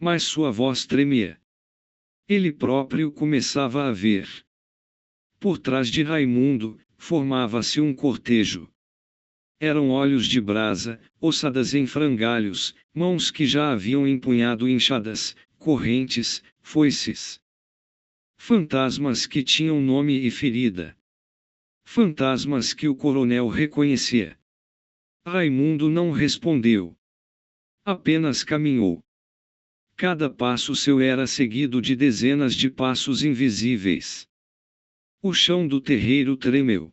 mas sua voz tremia. Ele próprio começava a ver. Por trás de Raimundo, formava-se um cortejo. Eram olhos de brasa, ossadas em frangalhos, mãos que já haviam empunhado enxadas, correntes, foices. Fantasmas que tinham nome e ferida. Fantasmas que o coronel reconhecia. Raimundo não respondeu. Apenas caminhou. Cada passo seu era seguido de dezenas de passos invisíveis. O chão do terreiro tremeu.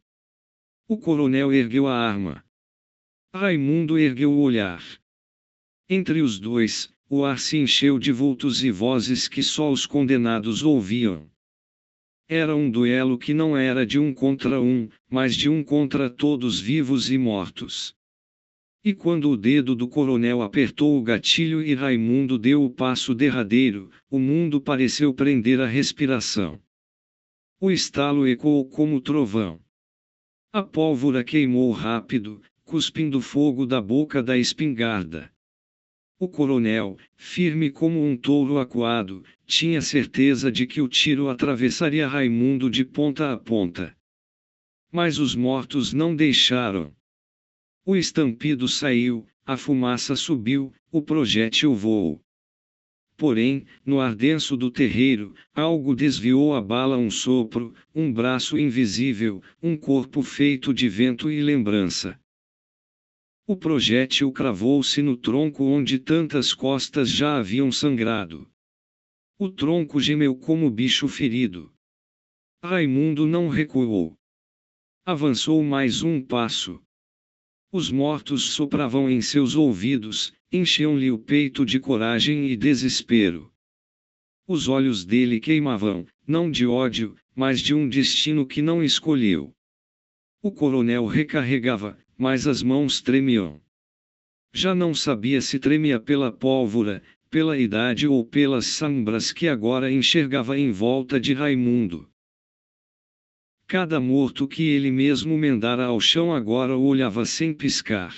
O coronel ergueu a arma. Raimundo ergueu o olhar. Entre os dois, o ar se encheu de vultos e vozes que só os condenados ouviam. Era um duelo que não era de um contra um, mas de um contra todos vivos e mortos. E quando o dedo do coronel apertou o gatilho e Raimundo deu o passo derradeiro, o mundo pareceu prender a respiração. O estalo ecoou como trovão. A pólvora queimou rápido, cuspindo fogo da boca da espingarda. O coronel, firme como um touro acuado, tinha certeza de que o tiro atravessaria Raimundo de ponta a ponta. Mas os mortos não deixaram. O estampido saiu, a fumaça subiu, o projétil voou. Porém, no ar denso do terreiro, algo desviou a bala, um sopro, um braço invisível, um corpo feito de vento e lembrança. O projétil cravou-se no tronco onde tantas costas já haviam sangrado. O tronco gemeu como bicho ferido. Raimundo não recuou. Avançou mais um passo. Os mortos sopravam em seus ouvidos, enchiam-lhe o peito de coragem e desespero. Os olhos dele queimavam, não de ódio, mas de um destino que não escolheu. O coronel recarregava, mas as mãos tremiam. Já não sabia se tremia pela pólvora, pela idade ou pelas sombras que agora enxergava em volta de Raimundo. Cada morto que ele mesmo mendara ao chão agora o olhava sem piscar.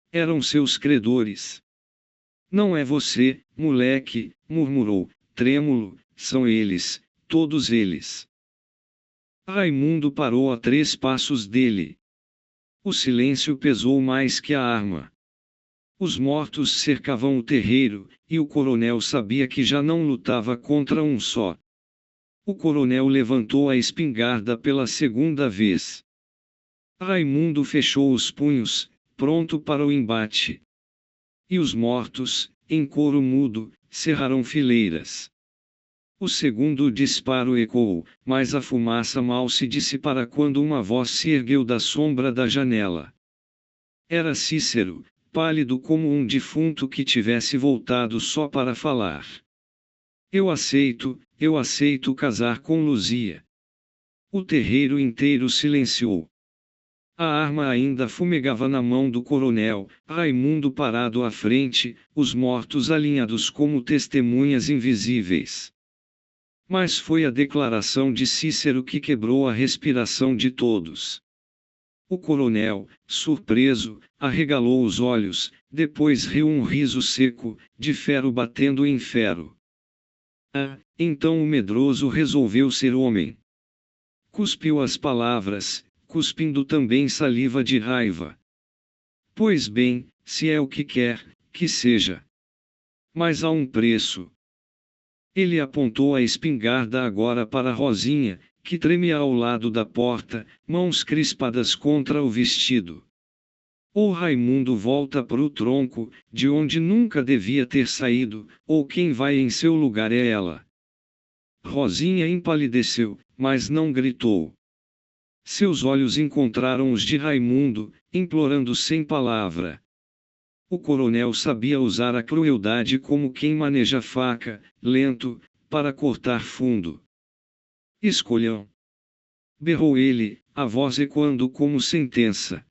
Eram seus credores. Não é você, moleque, murmurou, trêmulo, são eles, todos eles. Raimundo parou a 3 passos dele. O silêncio pesou mais que a arma. Os mortos cercavam o terreiro, e o coronel sabia que já não lutava contra um só. O coronel levantou a espingarda pela 2ª vez. Raimundo fechou os punhos, pronto para o embate. E os mortos, em coro mudo, cerraram fileiras. O segundo disparo ecoou, mas a fumaça mal se dissipara quando uma voz se ergueu da sombra da janela. Era Cícero, pálido como um defunto que tivesse voltado só para falar. Eu aceito casar com Luzia. O terreiro inteiro silenciou. A arma ainda fumegava na mão do coronel, Raimundo parado à frente, os mortos alinhados como testemunhas invisíveis. Mas foi a declaração de Cícero que quebrou a respiração de todos. O coronel, surpreso, arregalou os olhos, depois riu um riso seco, de ferro batendo em ferro. Ah, então o medroso resolveu ser homem. Cuspiu as palavras, cuspindo também saliva de raiva. Pois bem, se é o que quer, que seja. Mas há um preço. Ele apontou a espingarda agora para Rosinha, que tremia ao lado da porta, mãos crispadas contra o vestido. Ou Raimundo volta para o tronco, de onde nunca devia ter saído, ou quem vai em seu lugar é ela. Rosinha empalideceu, mas não gritou. Seus olhos encontraram os de Raimundo, implorando sem palavra. O coronel sabia usar a crueldade como quem maneja faca, lento, para cortar fundo. Escolham. Berrou ele, a voz ecoando como sentença.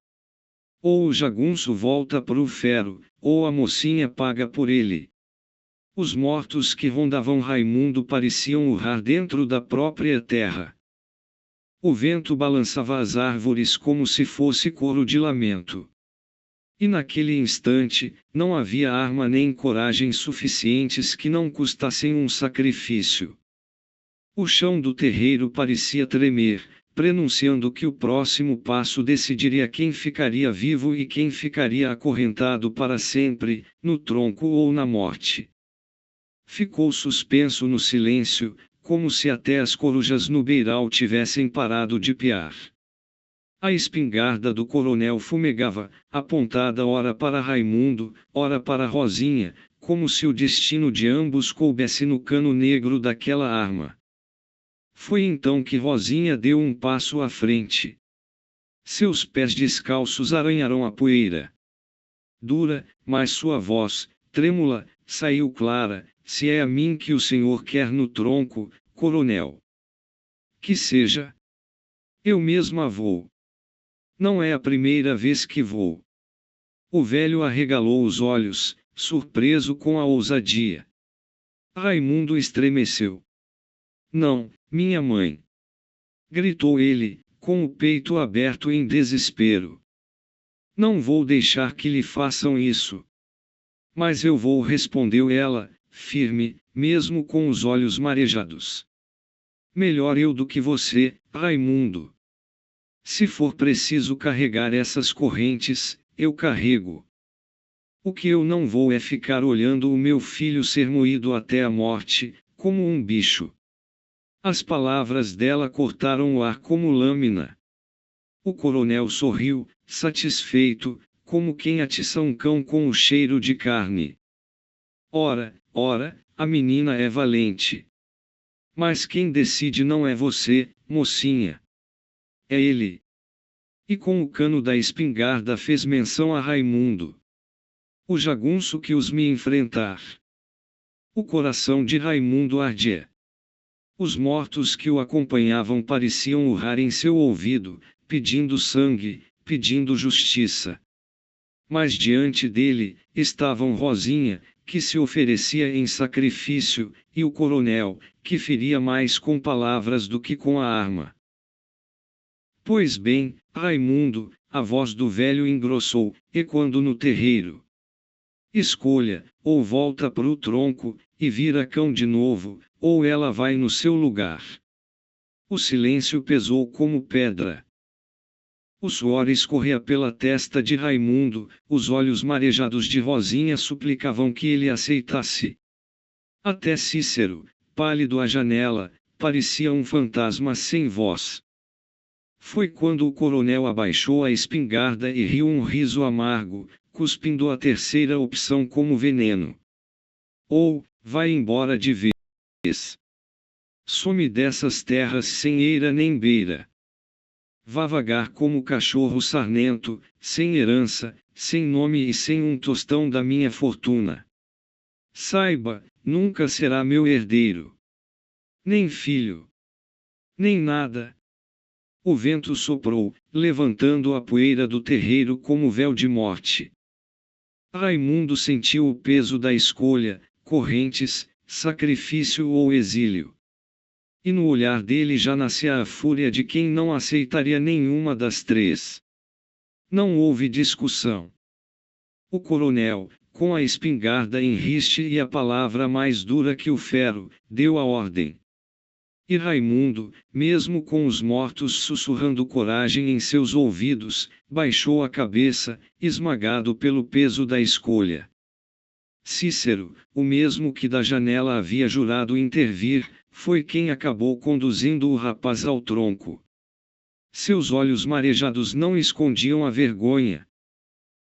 Ou o jagunço volta pro ferro, ou a mocinha paga por ele. Os mortos que rondavam Raimundo pareciam urrar dentro da própria terra. O vento balançava as árvores como se fosse coro de lamento. E naquele instante, não havia arma nem coragem suficientes que não custassem um sacrifício. O chão do terreiro parecia tremer, prenunciando que o próximo passo decidiria quem ficaria vivo e quem ficaria acorrentado para sempre, no tronco ou na morte. Ficou suspenso no silêncio, como se até as corujas no beiral tivessem parado de piar. A espingarda do coronel fumegava, apontada ora para Raimundo, ora para Rosinha, como se o destino de ambos coubesse no cano negro daquela arma. Foi então que Rosinha deu um passo à frente. Seus pés descalços arranharam a poeira. Dura, mas sua voz, trêmula, saiu clara: "Se é a mim que o senhor quer no tronco, coronel. Que seja. Eu mesma vou. Não é a primeira vez que vou." O velho arregalou os olhos, surpreso com a ousadia. Raimundo estremeceu. "Não, minha mãe!" gritou ele, com o peito aberto em desespero. "Não vou deixar que lhe façam isso." "Mas eu vou", respondeu ela, firme, mesmo com os olhos marejados. "Melhor eu do que você, Raimundo. Se for preciso carregar essas correntes, eu carrego. O que eu não vou é ficar olhando o meu filho ser moído até a morte, como um bicho." As palavras dela cortaram o ar como lâmina. O coronel sorriu, satisfeito, como quem atiça um cão com o cheiro de carne. "Ora, ora, a menina é valente. Mas quem decide não é você, mocinha. É ele." E com o cano da espingarda fez menção a Raimundo. "O jagunço que os me enfrentar." O coração de Raimundo ardia. Os mortos que o acompanhavam pareciam urrar em seu ouvido, pedindo sangue, pedindo justiça. Mas diante dele, estavam Rosinha, que se oferecia em sacrifício, e o coronel, que feria mais com palavras do que com a arma. "Pois bem, Raimundo", a voz do velho engrossou, ecoando no terreiro. "Escolha, ou volta pro tronco, e vira cão de novo, ou ela vai no seu lugar." O silêncio pesou como pedra. O suor escorria pela testa de Raimundo, os olhos marejados de Rosinha suplicavam que ele aceitasse. Até Cícero, pálido à janela, parecia um fantasma sem voz. Foi quando o coronel abaixou a espingarda e riu um riso amargo, cuspindo a terceira opção como veneno. "Ou, vai embora de vez. Some dessas terras sem eira nem beira. Vá vagar como cachorro sarnento, sem herança, sem nome e sem um tostão da minha fortuna. Saiba, nunca será meu herdeiro. Nem filho. Nem nada." O vento soprou, levantando a poeira do terreiro como véu de morte. Raimundo sentiu o peso da escolha: correntes, sacrifício ou exílio. E no olhar dele já nascia a fúria de quem não aceitaria nenhuma das três. Não houve discussão. O coronel, com a espingarda em riste e a palavra mais dura que o ferro, deu a ordem. E Raimundo, mesmo com os mortos sussurrando coragem em seus ouvidos, baixou a cabeça, esmagado pelo peso da escolha. Cícero, o mesmo que da janela havia jurado intervir, foi quem acabou conduzindo o rapaz ao tronco. Seus olhos marejados não escondiam a vergonha.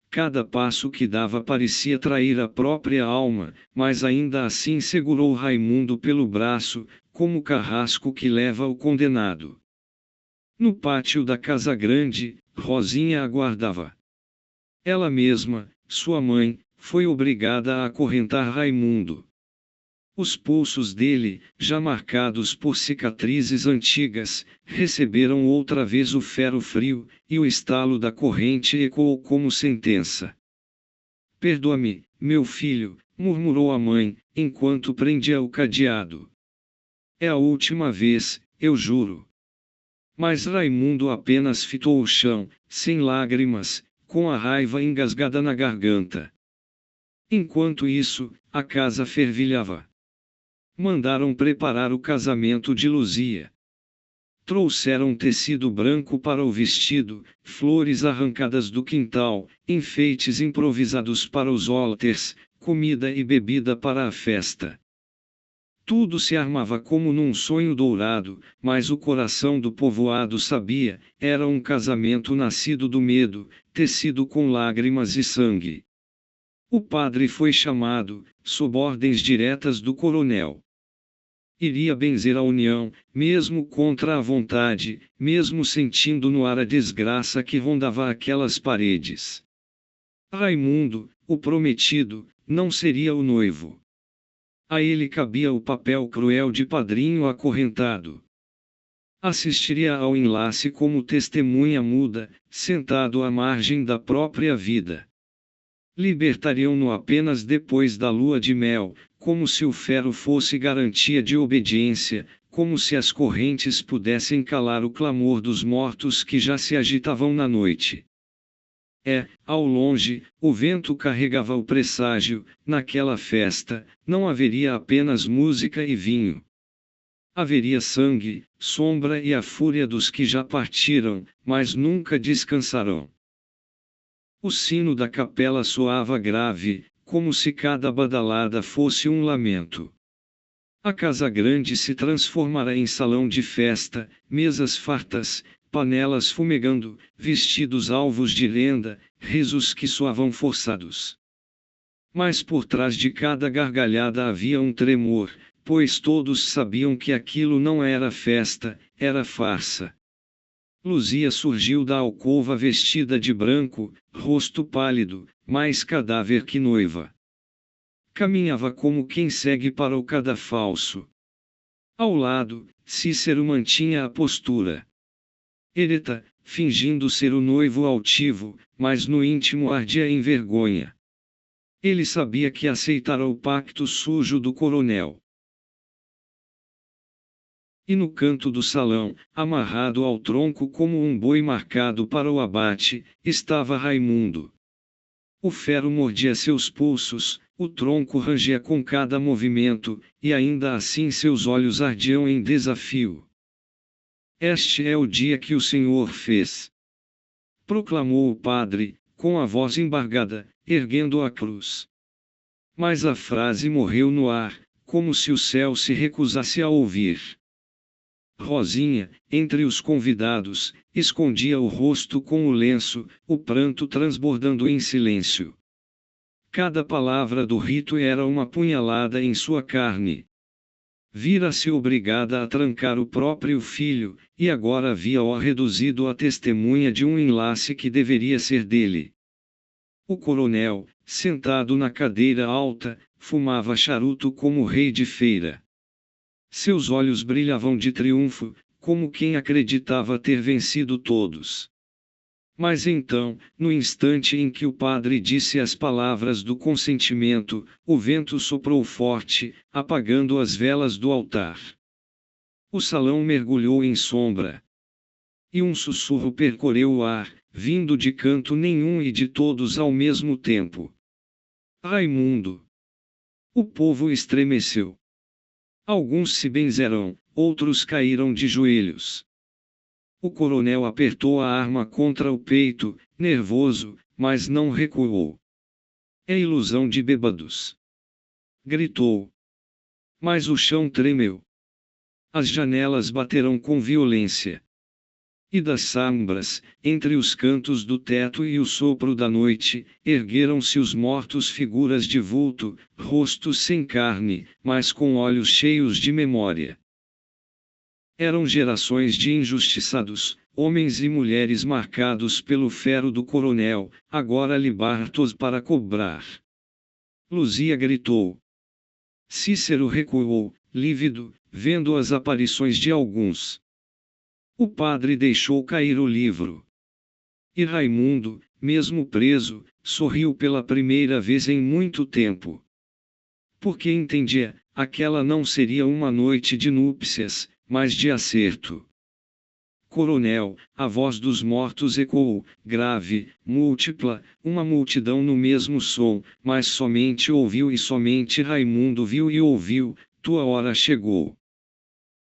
Cada passo que dava parecia trair a própria alma, mas ainda assim segurou Raimundo pelo braço, como o carrasco que leva o condenado. No pátio da casa grande, Rosinha aguardava. Ela mesma, sua mãe, foi obrigada a acorrentar Raimundo. Os pulsos dele, já marcados por cicatrizes antigas, receberam outra vez o ferro frio, e o estalo da corrente ecoou como sentença. "Perdoa-me, meu filho", murmurou a mãe, enquanto prendia o cadeado. "É a última vez, eu juro." Mas Raimundo apenas fitou o chão, sem lágrimas, com a raiva engasgada na garganta. Enquanto isso, a casa fervilhava. Mandaram preparar o casamento de Luzia. Trouxeram tecido branco para o vestido, flores arrancadas do quintal, enfeites improvisados para os alters, comida e bebida para a festa. Tudo se armava como num sonho dourado, mas o coração do povoado sabia, era um casamento nascido do medo, tecido com lágrimas e sangue. O padre foi chamado, sob ordens diretas do coronel. Iria benzer a união, mesmo contra a vontade, mesmo sentindo no ar a desgraça que rondava aquelas paredes. Raimundo, o prometido, não seria o noivo. A ele cabia o papel cruel de padrinho acorrentado. Assistiria ao enlace como testemunha muda, sentado à margem da própria vida. Libertariam-no apenas depois da lua de mel, como se o ferro fosse garantia de obediência, como se as correntes pudessem calar o clamor dos mortos que já se agitavam na noite. Ao longe, o vento carregava o presságio, naquela festa, não haveria apenas música e vinho. Haveria sangue, sombra e a fúria dos que já partiram, mas nunca descansarão. O sino da capela soava grave, como se cada badalada fosse um lamento. A casa grande se transformara em salão de festa, mesas fartas, panelas fumegando, vestidos alvos de lenda, risos que soavam forçados. Mas por trás de cada gargalhada havia um tremor, pois todos sabiam que aquilo não era festa, era farsa. Luzia surgiu da alcova vestida de branco, rosto pálido, mais cadáver que noiva. Caminhava como quem segue para o cadafalso. Ao lado, Cícero mantinha a postura ereta, fingindo ser o noivo altivo, mas no íntimo ardia em vergonha. Ele sabia que aceitara o pacto sujo do coronel. E no canto do salão, amarrado ao tronco como um boi marcado para o abate, estava Raimundo. O ferro mordia seus pulsos, o tronco rangia com cada movimento, e ainda assim seus olhos ardiam em desafio. Este é o dia que o Senhor fez, proclamou o padre, com a voz embargada, erguendo a cruz. Mas a frase morreu no ar, como se o céu se recusasse a ouvir. Rosinha, entre os convidados, escondia o rosto com o lenço, o pranto transbordando em silêncio. Cada palavra do rito era uma punhalada em sua carne. Vira-se obrigada a trancar o próprio filho, e agora via-o reduzido à testemunha de um enlace que deveria ser dele. O coronel, sentado na cadeira alta, fumava charuto como rei de feira. Seus olhos brilhavam de triunfo, como quem acreditava ter vencido todos. Mas então, no instante em que o padre disse as palavras do consentimento, o vento soprou forte, apagando as velas do altar. O salão mergulhou em sombra. E um sussurro percorreu o ar, vindo de canto nenhum e de todos ao mesmo tempo. Raimundo! O povo estremeceu. Alguns se benzeram, outros caíram de joelhos. O coronel apertou a arma contra o peito, nervoso, mas não recuou. É ilusão de bêbados, gritou. Mas o chão tremeu. As janelas bateram com violência. E das sombras, entre os cantos do teto e o sopro da noite, ergueram-se os mortos, figuras de vulto, rostos sem carne, mas com olhos cheios de memória. Eram gerações de injustiçados, homens e mulheres marcados pelo ferro do coronel, agora libertos para cobrar. Luzia gritou. Cícero recuou, lívido, vendo as aparições de alguns. O padre deixou cair o livro. E Raimundo, mesmo preso, sorriu pela primeira vez em muito tempo. Porque entendia, aquela não seria uma noite de núpcias, mas de acerto. coronel, a voz dos mortos ecoou, grave, múltipla, uma multidão no mesmo som, mas somente ouviu e somente Raimundo viu e ouviu, tua hora chegou.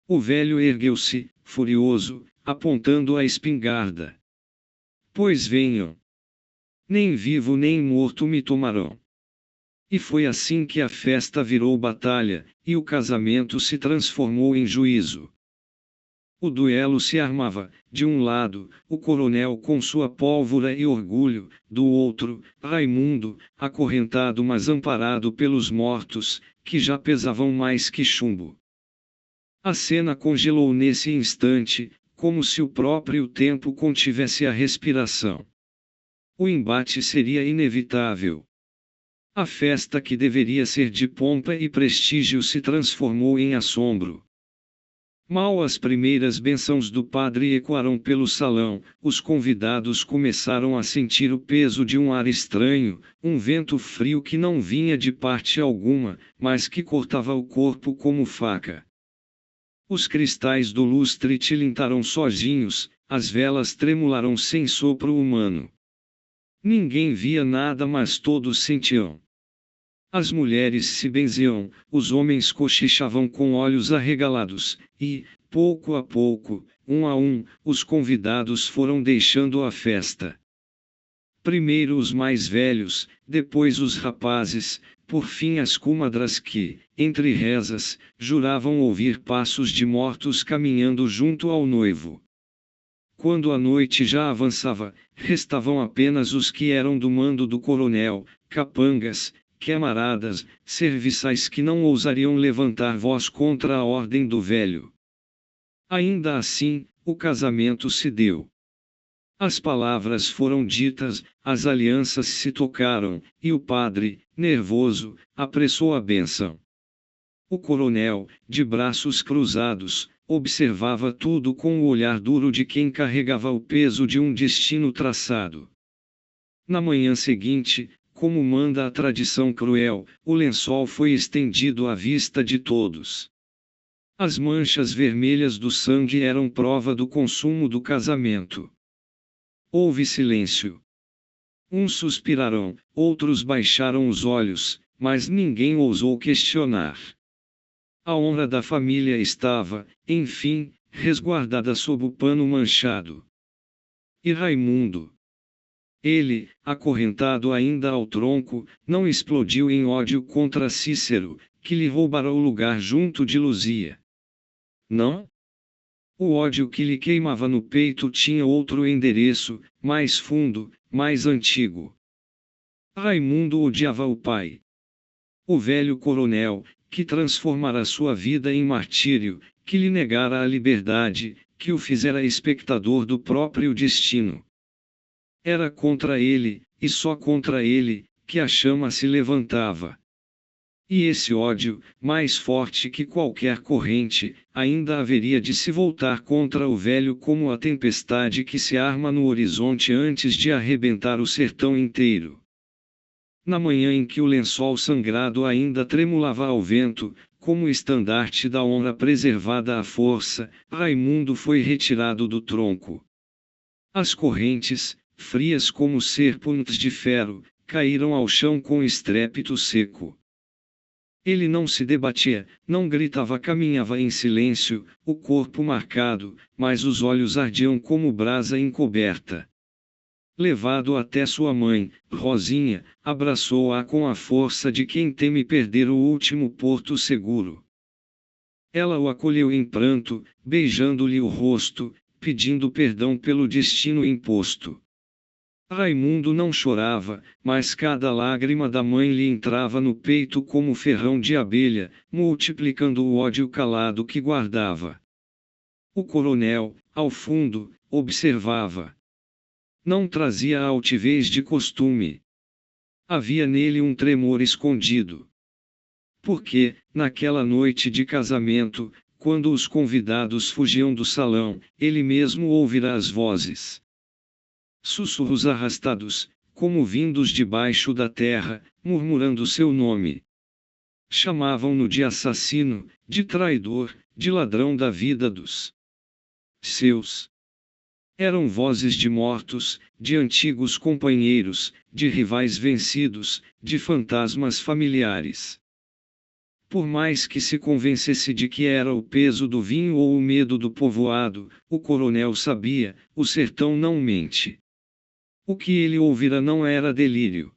O velho ergueu-se, furioso, apontando a espingarda. Pois venham. Nem vivo nem morto me tomarão. E foi assim que a festa virou batalha, e o casamento se transformou em juízo. O duelo se armava, de um lado, o coronel com sua pólvora e orgulho, do outro, Raimundo, acorrentado mas amparado pelos mortos, que já pesavam mais que chumbo. A cena congelou nesse instante, como se o próprio tempo contivesse a respiração. O embate seria inevitável. A festa que deveria ser de pompa e prestígio se transformou em assombro. Mal as primeiras bênçãos do padre ecoaram pelo salão, os convidados começaram a sentir o peso de um ar estranho, um vento frio que não vinha de parte alguma, mas que cortava o corpo como faca. Os cristais do lustre tilintaram sozinhos, as velas tremularam sem sopro humano. Ninguém via nada, mas todos sentiam. As mulheres se benziam, os homens cochichavam com olhos arregalados, e, pouco a pouco, um a um, os convidados foram deixando a festa. Primeiro os mais velhos, depois os rapazes, por fim as comadres que, entre rezas, juravam ouvir passos de mortos caminhando junto ao noivo. Quando a noite já avançava, restavam apenas os que eram do mando do coronel, capangas, camaradas, serviçais que não ousariam levantar voz contra a ordem do velho. Ainda assim, o casamento se deu. As palavras foram ditas, as alianças se tocaram, e o padre, nervoso, apressou a bênção. O coronel, de braços cruzados, observava tudo com o olhar duro de quem carregava o peso de um destino traçado. Na manhã seguinte, como manda a tradição cruel, o lençol foi estendido à vista de todos. As manchas vermelhas do sangue eram prova do consumo do casamento. Houve silêncio. Uns suspiraram, outros baixaram os olhos, mas ninguém ousou questionar. A honra da família estava, enfim, resguardada sob o pano manchado. E Raimundo? Ele, acorrentado ainda ao tronco, não explodiu em ódio contra Cícero, que lhe roubara o lugar junto de Luzia. Não? O ódio que lhe queimava no peito tinha outro endereço, mais fundo, mais antigo. Raimundo odiava o pai. O velho coronel, que transformara sua vida em martírio, que lhe negara a liberdade, que o fizera espectador do próprio destino. Era contra ele, e só contra ele, que a chama se levantava. E esse ódio, mais forte que qualquer corrente, ainda haveria de se voltar contra o velho como a tempestade que se arma no horizonte antes de arrebentar o sertão inteiro. Na manhã em que o lençol sangrado ainda tremulava ao vento, como estandarte da honra preservada à força, Raimundo foi retirado do tronco. As correntes, frias como serpentes de ferro, caíram ao chão com estrépito seco. Ele não se debatia, não gritava, caminhava em silêncio, o corpo marcado, mas os olhos ardiam como brasa encoberta. Levado até sua mãe, Rosinha, abraçou-a com a força de quem teme perder o último porto seguro. Ela o acolheu em pranto, beijando-lhe o rosto, pedindo perdão pelo destino imposto. Raimundo não chorava, mas cada lágrima da mãe lhe entrava no peito como ferrão de abelha, multiplicando o ódio calado que guardava. O coronel, ao fundo, observava. Não trazia a altivez de costume. Havia nele um tremor escondido. Porque, naquela noite de casamento, quando os convidados fugiam do salão, ele mesmo ouvira as vozes. Sussurros arrastados, como vindos debaixo da terra, murmurando seu nome. Chamavam-no de assassino, de traidor, de ladrão da vida dos seus. Eram vozes de mortos, de antigos companheiros, de rivais vencidos, de fantasmas familiares. Por mais que se convencesse de que era o peso do vinho ou o medo do povoado, o coronel sabia, o sertão não mente. O que ele ouvira não era delírio.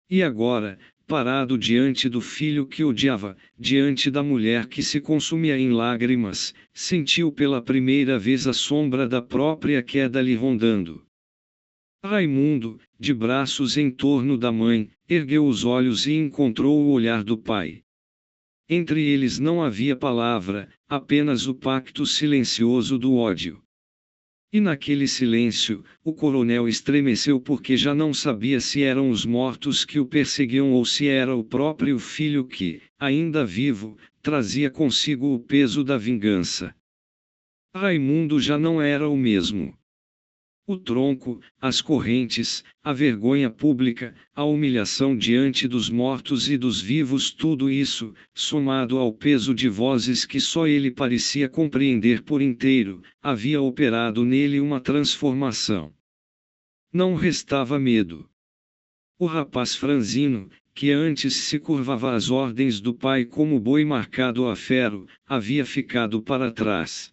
E agora, parado diante do filho que odiava, diante da mulher que se consumia em lágrimas, sentiu pela primeira vez a sombra da própria queda lhe rondando. Raimundo, de braços em torno da mãe, ergueu os olhos e encontrou o olhar do pai. Entre eles não havia palavra, apenas o pacto silencioso do ódio. E naquele silêncio, o coronel estremeceu porque já não sabia se eram os mortos que o perseguiam ou se era o próprio filho que, ainda vivo, trazia consigo o peso da vingança. Raimundo já não era o mesmo. O tronco, as correntes, a vergonha pública, a humilhação diante dos mortos e dos vivos, tudo isso, somado ao peso de vozes que só ele parecia compreender por inteiro, havia operado nele uma transformação. Não restava medo. O rapaz franzino, que antes se curvava às ordens do pai como boi marcado a ferro, havia ficado para trás.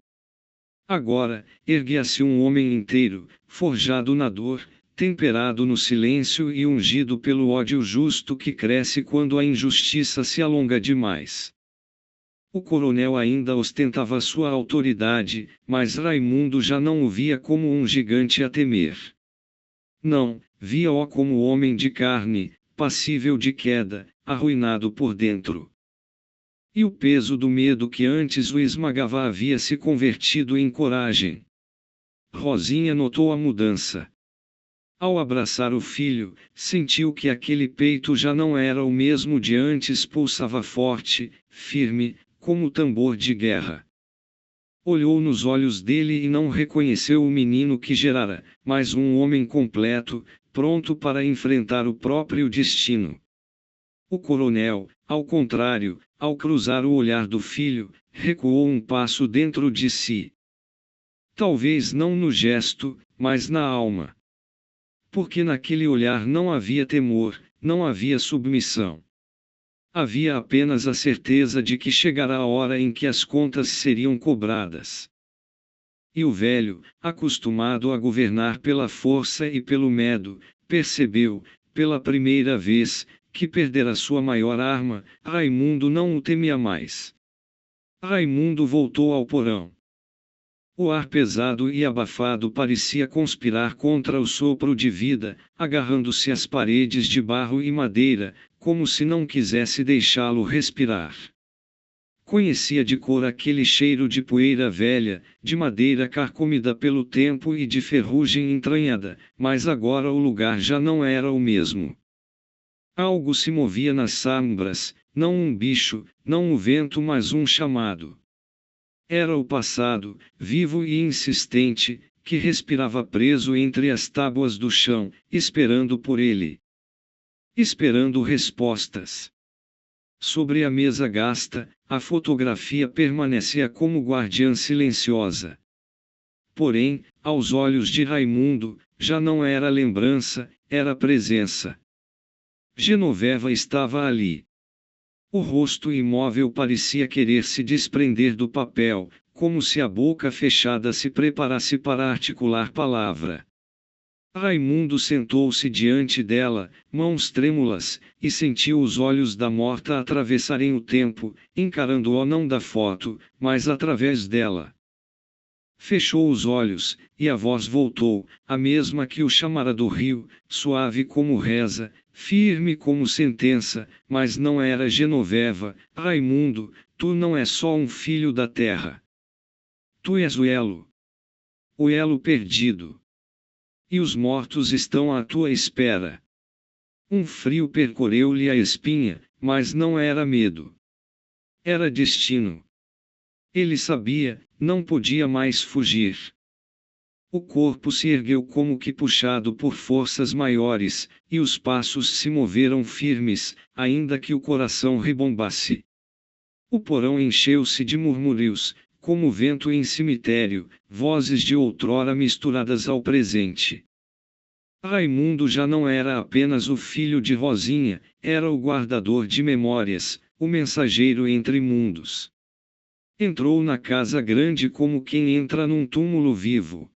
Agora, erguia-se um homem inteiro, forjado na dor, temperado no silêncio e ungido pelo ódio justo que cresce quando a injustiça se alonga demais. O coronel ainda ostentava sua autoridade, mas Raimundo já não o via como um gigante a temer. Não, via-o como homem de carne, passível de queda, arruinado por dentro. E o peso do medo que antes o esmagava havia se convertido em coragem. Rosinha notou a mudança. Ao abraçar o filho, sentiu que aquele peito já não era o mesmo de antes, pulsava forte, firme, como tambor de guerra. Olhou nos olhos dele e não reconheceu o menino que gerara, mas um homem completo, pronto para enfrentar o próprio destino. O coronel, ao contrário, ao cruzar o olhar do filho, recuou um passo dentro de si. Talvez não no gesto, mas na alma. Porque naquele olhar não havia temor, não havia submissão. Havia apenas a certeza de que chegará a hora em que as contas seriam cobradas. E o velho, acostumado a governar pela força e pelo medo, percebeu, pela primeira vez, que perdera sua maior arma. Raimundo não o temia mais. Raimundo voltou ao porão. O ar pesado e abafado parecia conspirar contra o sopro de vida, agarrando-se às paredes de barro e madeira, como se não quisesse deixá-lo respirar. Conhecia de cor aquele cheiro de poeira velha, de madeira carcomida pelo tempo e de ferrugem entranhada, mas agora o lugar já não era o mesmo. Algo se movia nas sombras, não um bicho, não o vento, mas um chamado. Era o passado, vivo e insistente, que respirava preso entre as tábuas do chão, esperando por ele. Esperando respostas. Sobre a mesa gasta, a fotografia permanecia como guardiã silenciosa. Porém, aos olhos de Raimundo, já não era lembrança, era presença. Genoveva estava ali. O rosto imóvel parecia querer se desprender do papel, como se a boca fechada se preparasse para articular palavra. Raimundo sentou-se diante dela, mãos trêmulas, e sentiu os olhos da morta atravessarem o tempo, encarando-o não da foto, mas através dela. Fechou os olhos, e a voz voltou, a mesma que o chamara do rio, suave como reza, firme como sentença, mas não era Genoveva. Raimundo, tu não és só um filho da terra. Tu és o elo perdido. E os mortos estão à tua espera. Um frio percorreu-lhe a espinha, mas não era medo. Era destino. Ele sabia, não podia mais fugir. O corpo se ergueu como que puxado por forças maiores, e os passos se moveram firmes, ainda que o coração rebombasse. O porão encheu-se de murmúrios, como vento em cemitério, vozes de outrora misturadas ao presente. Raimundo já não era apenas o filho de Rosinha, era o guardador de memórias, o mensageiro entre mundos. Entrou na casa grande como quem entra num túmulo vivo.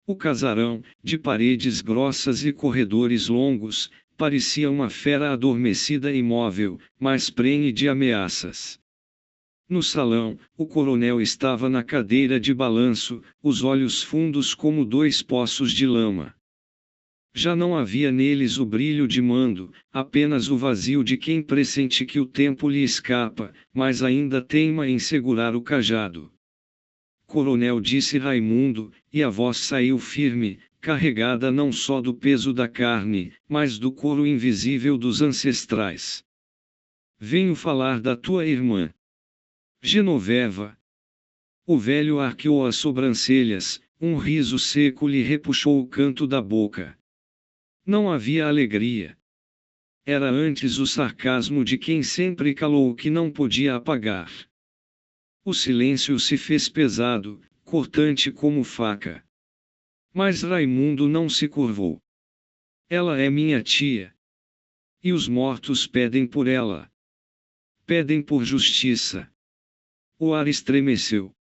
O casarão, de paredes grossas e corredores longos, parecia uma fera adormecida imóvel, mas prenhe de ameaças. No salão, o coronel estava na cadeira de balanço, os olhos fundos como dois poços de lama. Já não havia neles o brilho de mando, apenas o vazio de quem pressente que o tempo lhe escapa, mas ainda teima em segurar o cajado. Coronel, disse Raimundo, e a voz saiu firme, carregada não só do peso da carne, mas do couro invisível dos ancestrais. Venho falar da tua irmã. Genoveva. O velho arqueou as sobrancelhas, um riso seco lhe repuxou o canto da boca. Não havia alegria. Era antes o sarcasmo de quem sempre calou o que não podia apagar. O silêncio se fez pesado, cortante como faca. Mas Raimundo não se curvou. Ela é minha tia. E os mortos pedem por ela. Pedem por justiça. O ar estremeceu.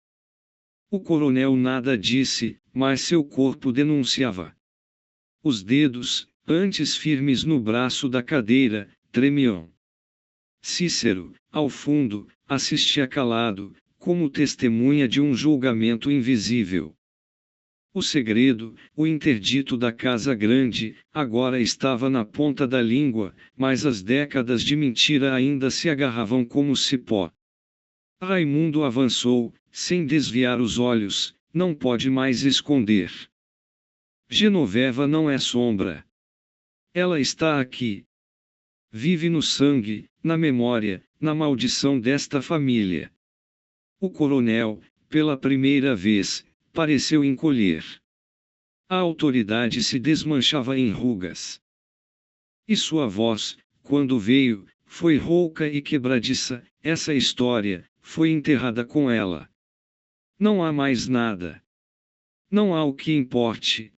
O coronel nada disse, mas seu corpo denunciava. Os dedos, antes firmes no braço da cadeira, tremiam. Cícero, ao fundo, assistia calado, como testemunha de um julgamento invisível. O segredo, o interdito da Casa Grande, agora estava na ponta da língua, mas as décadas de mentira ainda se agarravam como cipó. Raimundo avançou, sem desviar os olhos, não pode mais esconder. Genoveva não é sombra. Ela está aqui. Vive no sangue, na memória, na maldição desta família. O coronel, pela primeira vez, pareceu encolher. A autoridade se desmanchava em rugas. E sua voz, quando veio, foi rouca e quebradiça. Essa história foi enterrada com ela. Não há mais nada. Não há o que importe.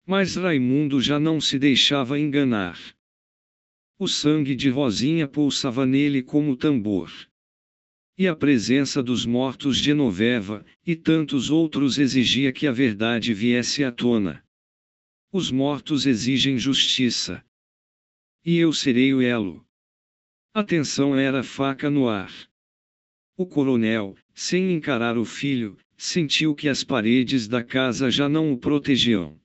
Mas Raimundo já não se deixava enganar. O sangue de Rosinha pulsava nele como tambor. E a presença dos mortos de Genoveva, e tantos outros exigia que a verdade viesse à tona. Os mortos exigem justiça. E eu serei o elo. A tensão era faca no ar. O coronel, sem encarar o filho, sentiu que as paredes da casa já não o protegiam.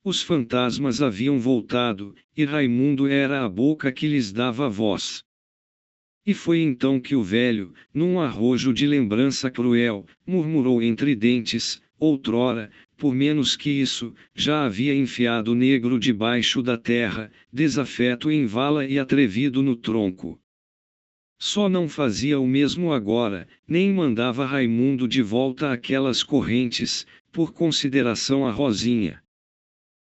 Os fantasmas haviam voltado, e Raimundo era a boca que lhes dava voz. E foi então que o velho, num arrojo de lembrança cruel, murmurou entre dentes: outrora, por menos que isso, já havia enfiado o negro debaixo da terra, desafeto em vala e atrevido no tronco. Só não fazia o mesmo agora, nem mandava Raimundo de volta àquelas correntes, por consideração a Rosinha.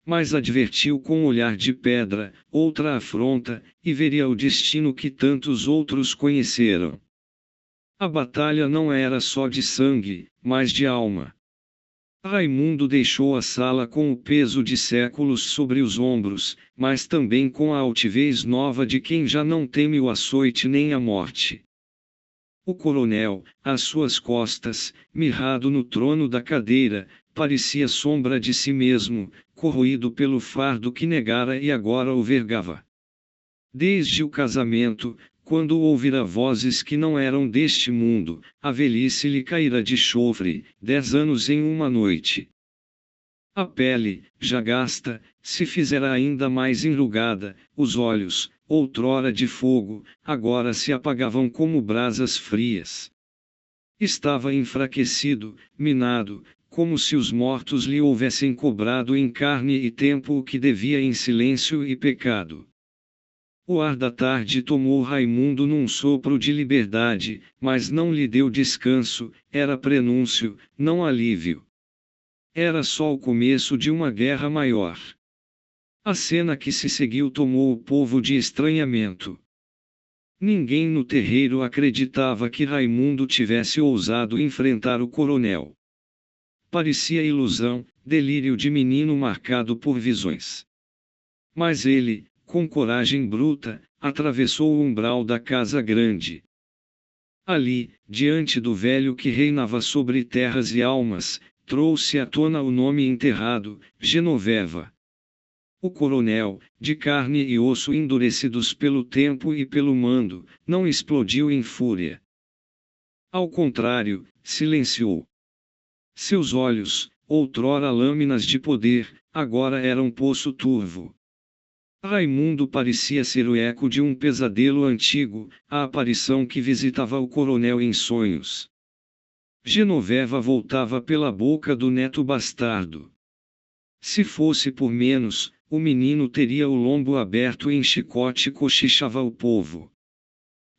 Mas advertiu com olhar de pedra, outra afronta, e veria o destino que tantos outros conheceram. A batalha não era só de sangue, mas de alma. Raimundo deixou a sala com o peso de séculos sobre os ombros, mas também com a altivez nova de quem já não teme o açoite nem a morte. O coronel, às suas costas, mirrado no trono da cadeira, parecia sombra de si mesmo, corroído pelo fardo que negara e agora o vergava. Desde o casamento, quando ouvira vozes que não eram deste mundo, a velhice lhe caíra de chofre, 10 anos em uma noite. A pele, já gasta, se fizera ainda mais enrugada, os olhos, outrora de fogo, agora se apagavam como brasas frias. Estava enfraquecido, minado, como se os mortos lhe houvessem cobrado em carne e tempo o que devia em silêncio e pecado. O ar da tarde tomou Raimundo num sopro de liberdade, mas não lhe deu descanso, era prenúncio, não alívio. Era só o começo de uma guerra maior. A cena que se seguiu tomou o povo de estranhamento. Ninguém no terreiro acreditava que Raimundo tivesse ousado enfrentar o coronel. Parecia ilusão, delírio de menino marcado por visões. Mas ele, com coragem bruta, atravessou o umbral da casa grande. Ali, diante do velho que reinava sobre terras e almas, trouxe à tona o nome enterrado, Genoveva. O coronel, de carne e osso endurecidos pelo tempo e pelo mando, não explodiu em fúria. Ao contrário, silenciou. Seus olhos, outrora lâminas de poder, agora eram poço turvo. Raimundo parecia ser o eco de um pesadelo antigo, a aparição que visitava o coronel em sonhos. Genoveva voltava pela boca do neto bastardo. Se fosse por menos, o menino teria o lombo aberto em chicote, cochichava o povo.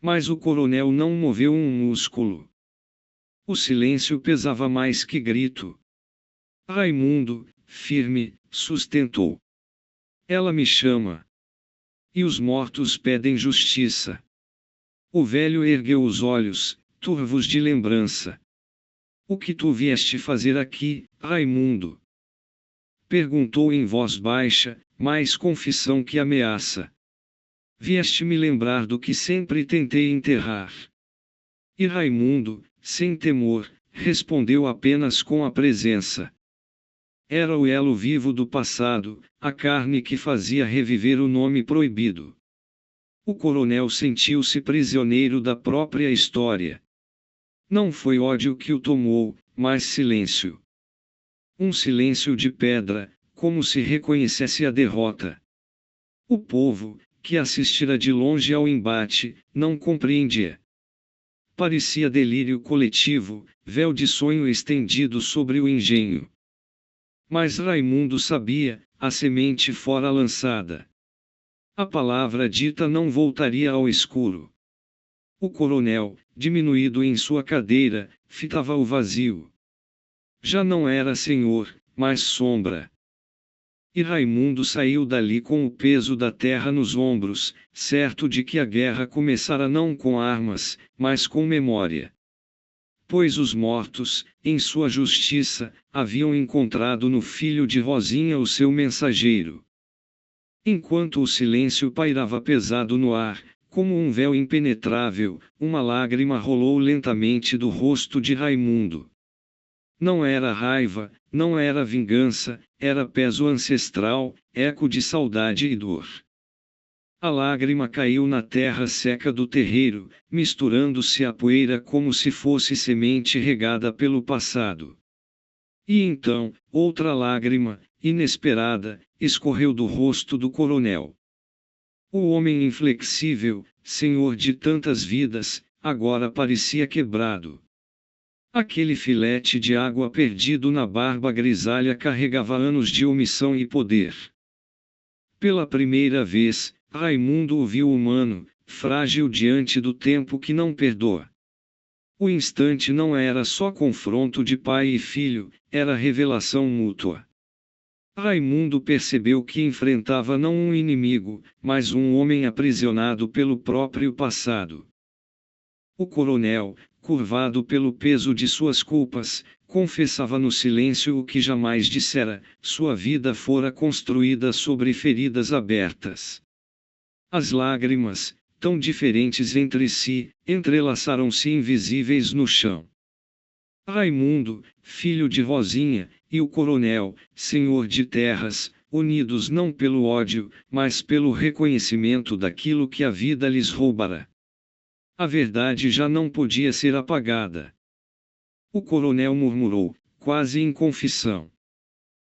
Mas o coronel não moveu um músculo. O silêncio pesava mais que grito. Raimundo, firme, sustentou. Ela me chama. E os mortos pedem justiça. O velho ergueu os olhos, turvos de lembrança. O que tu vieste fazer aqui, Raimundo? Perguntou em voz baixa, mais confissão que ameaça. Vieste me lembrar do que sempre tentei enterrar. E Raimundo, sem temor, respondeu apenas com a presença. Era o elo vivo do passado, a carne que fazia reviver o nome proibido. O coronel sentiu-se prisioneiro da própria história. Não foi ódio que o tomou, mas silêncio. Um silêncio de pedra, como se reconhecesse a derrota. O povo, que assistira de longe ao embate, não compreendia. Parecia delírio coletivo, véu de sonho estendido sobre o engenho. Mas Raimundo sabia, a semente fora lançada. A palavra dita não voltaria ao escuro. O coronel, diminuído em sua cadeira, fitava o vazio. Já não era senhor, mas sombra. E Raimundo saiu dali com o peso da terra nos ombros, certo de que a guerra começara não com armas, mas com memória. Pois os mortos, em sua justiça, haviam encontrado no filho de Rosinha o seu mensageiro. Enquanto o silêncio pairava pesado no ar, como um véu impenetrável, uma lágrima rolou lentamente do rosto de Raimundo. Não era raiva, não era vingança, era peso ancestral, eco de saudade e dor. A lágrima caiu na terra seca do terreiro, misturando-se à poeira como se fosse semente regada pelo passado. E então, outra lágrima, inesperada, escorreu do rosto do coronel. O homem inflexível, senhor de tantas vidas, agora parecia quebrado. Aquele filete de água perdido na barba grisalha carregava anos de omissão e poder. Pela primeira vez, Raimundo o viu humano, frágil diante do tempo que não perdoa. O instante não era só confronto de pai e filho, era revelação mútua. Raimundo percebeu que enfrentava não um inimigo, mas um homem aprisionado pelo próprio passado. O coronel, curvado pelo peso de suas culpas, confessava no silêncio o que jamais dissera: sua vida fora construída sobre feridas abertas. As lágrimas, tão diferentes entre si, entrelaçaram-se invisíveis no chão. Raimundo, filho de Rosinha, e o coronel, senhor de terras, unidos não pelo ódio, mas pelo reconhecimento daquilo que a vida lhes roubara. A verdade já não podia ser apagada. O coronel murmurou, quase em confissão.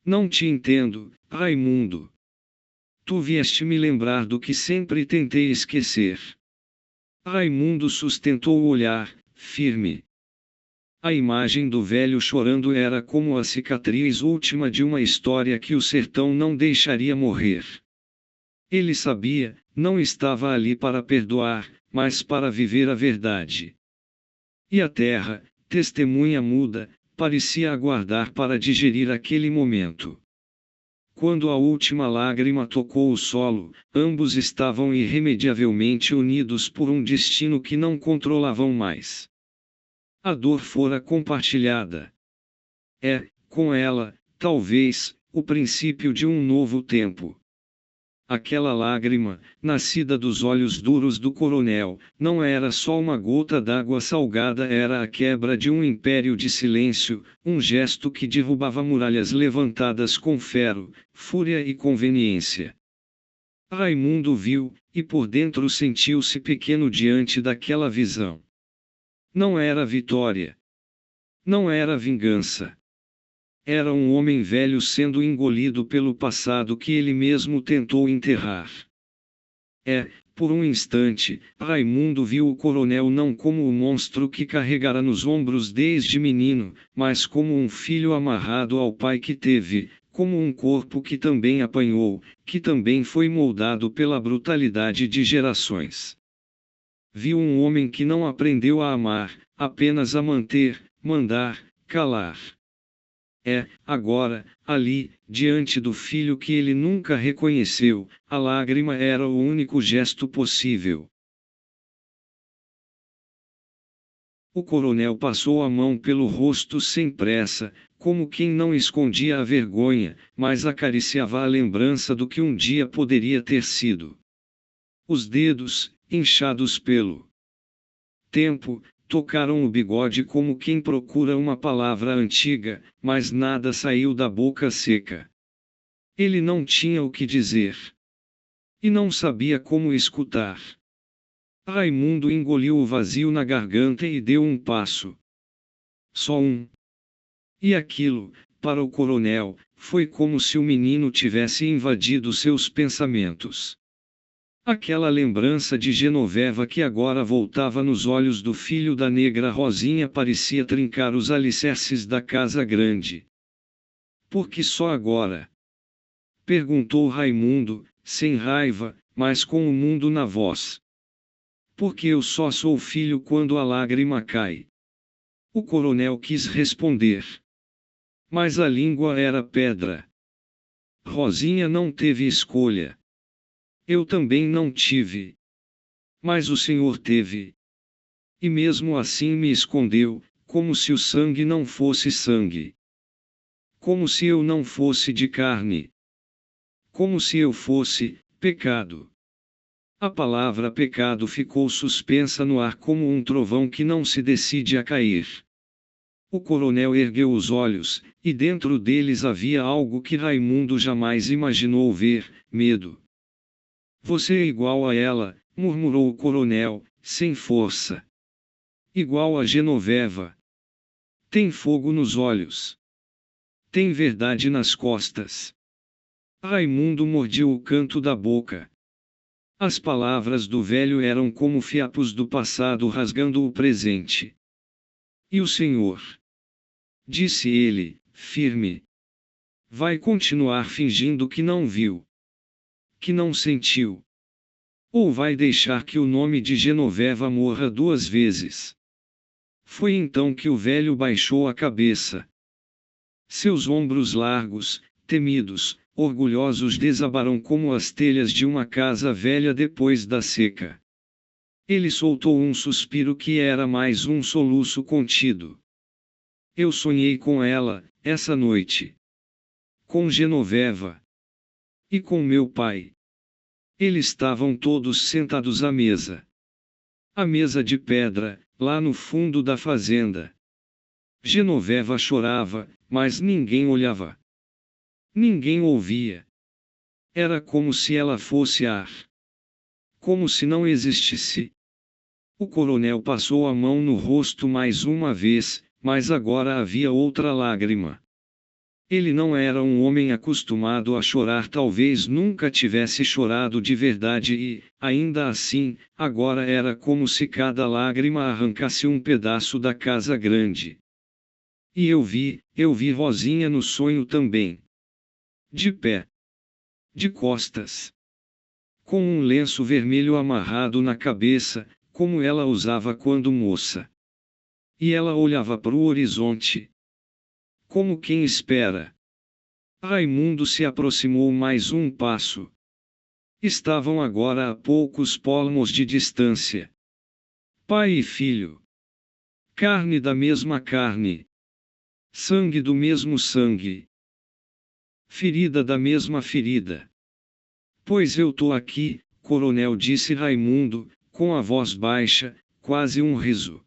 Não te entendo, Raimundo. Tu vieste me lembrar do que sempre tentei esquecer. Raimundo sustentou o olhar, firme. A imagem do velho chorando era como a cicatriz última de uma história que o sertão não deixaria morrer. Ele sabia, não estava ali para perdoar, mas para viver a verdade. E a terra, testemunha muda, parecia aguardar para digerir aquele momento. quando a última lágrima tocou o solo, ambos estavam irremediavelmente unidos por um destino que não controlavam mais. A dor fora compartilhada. Com ela, talvez, o princípio de um novo tempo. Aquela lágrima, nascida dos olhos duros do coronel, não era só uma gota d'água salgada, era a quebra de um império de silêncio, um gesto que derrubava muralhas levantadas com ferro, fúria e conveniência. Raimundo viu, e por dentro sentiu-se pequeno diante daquela visão. Não era vitória. Não era vingança. Era um homem velho sendo engolido pelo passado que ele mesmo tentou enterrar. Por um instante, Raimundo viu o coronel não como o monstro que carregara nos ombros desde menino, mas como um filho amarrado ao pai que teve, como um corpo que também apanhou, que também foi moldado pela brutalidade de gerações. Viu um homem que não aprendeu a amar, apenas a manter, mandar, calar. Agora, ali, diante do filho que ele nunca reconheceu, a lágrima era o único gesto possível. O coronel passou a mão pelo rosto sem pressa, como quem não escondia a vergonha, mas acariciava a lembrança do que um dia poderia ter sido. Os dedos, inchados pelo tempo, tocaram o bigode como quem procura uma palavra antiga, mas nada saiu da boca seca. Ele não tinha o que dizer. E não sabia como escutar. Raimundo engoliu o vazio na garganta e deu um passo. Só um. E aquilo, para o coronel, foi como se o menino tivesse invadido seus pensamentos. Aquela lembrança de Genoveva que agora voltava nos olhos do filho da negra Rosinha parecia trincar os alicerces da casa grande. Por que só agora? Perguntou Raimundo, sem raiva, mas com o mundo na voz. Porque eu só sou filho quando a lágrima cai. O coronel quis responder. Mas a língua era pedra. Rosinha não teve escolha. Eu também não tive. Mas o Senhor teve. E mesmo assim me escondeu, como se o sangue não fosse sangue. Como se eu não fosse de carne. Como se eu fosse pecado. A palavra pecado ficou suspensa no ar como um trovão que não se decide a cair. O coronel ergueu os olhos, e dentro deles havia algo que Raimundo jamais imaginou ver: medo. Você é igual a ela, murmurou o coronel, sem força. Igual a Genoveva. Tem fogo nos olhos. Tem verdade nas costas. Raimundo mordiu o canto da boca. As palavras do velho eram como fiapos do passado rasgando o presente. E o senhor? Disse ele, firme. Vai continuar fingindo que não viu. Que não sentiu. Ou vai deixar que o nome de Genoveva morra 2 vezes? Foi então que o velho baixou a cabeça. Seus ombros largos, temidos, orgulhosos desabaram como as telhas de uma casa velha depois da seca. Ele soltou um suspiro que era mais um soluço contido. Eu sonhei com ela, essa noite. Com Genoveva. E com meu pai. Eles estavam todos sentados à mesa. A mesa de pedra, lá no fundo da fazenda. Genoveva chorava, mas ninguém olhava. Ninguém ouvia. Era como se ela fosse ar. Como se não existisse. O coronel passou a mão no rosto mais uma vez, mas agora havia outra lágrima. Ele não era um homem acostumado a chorar, talvez nunca tivesse chorado de verdade e, ainda assim, agora era como se cada lágrima arrancasse um pedaço da casa grande. E eu vi Rosinha no sonho também. De pé. De costas. Com um lenço vermelho amarrado na cabeça, como ela usava quando moça. E ela olhava para o horizonte. Como quem espera. Raimundo se aproximou mais um passo. Estavam agora a poucos palmos de distância. Pai e filho. Carne da mesma carne. Sangue do mesmo sangue. Ferida da mesma ferida. Pois eu tô aqui, coronel, disse Raimundo, com a voz baixa, quase um riso.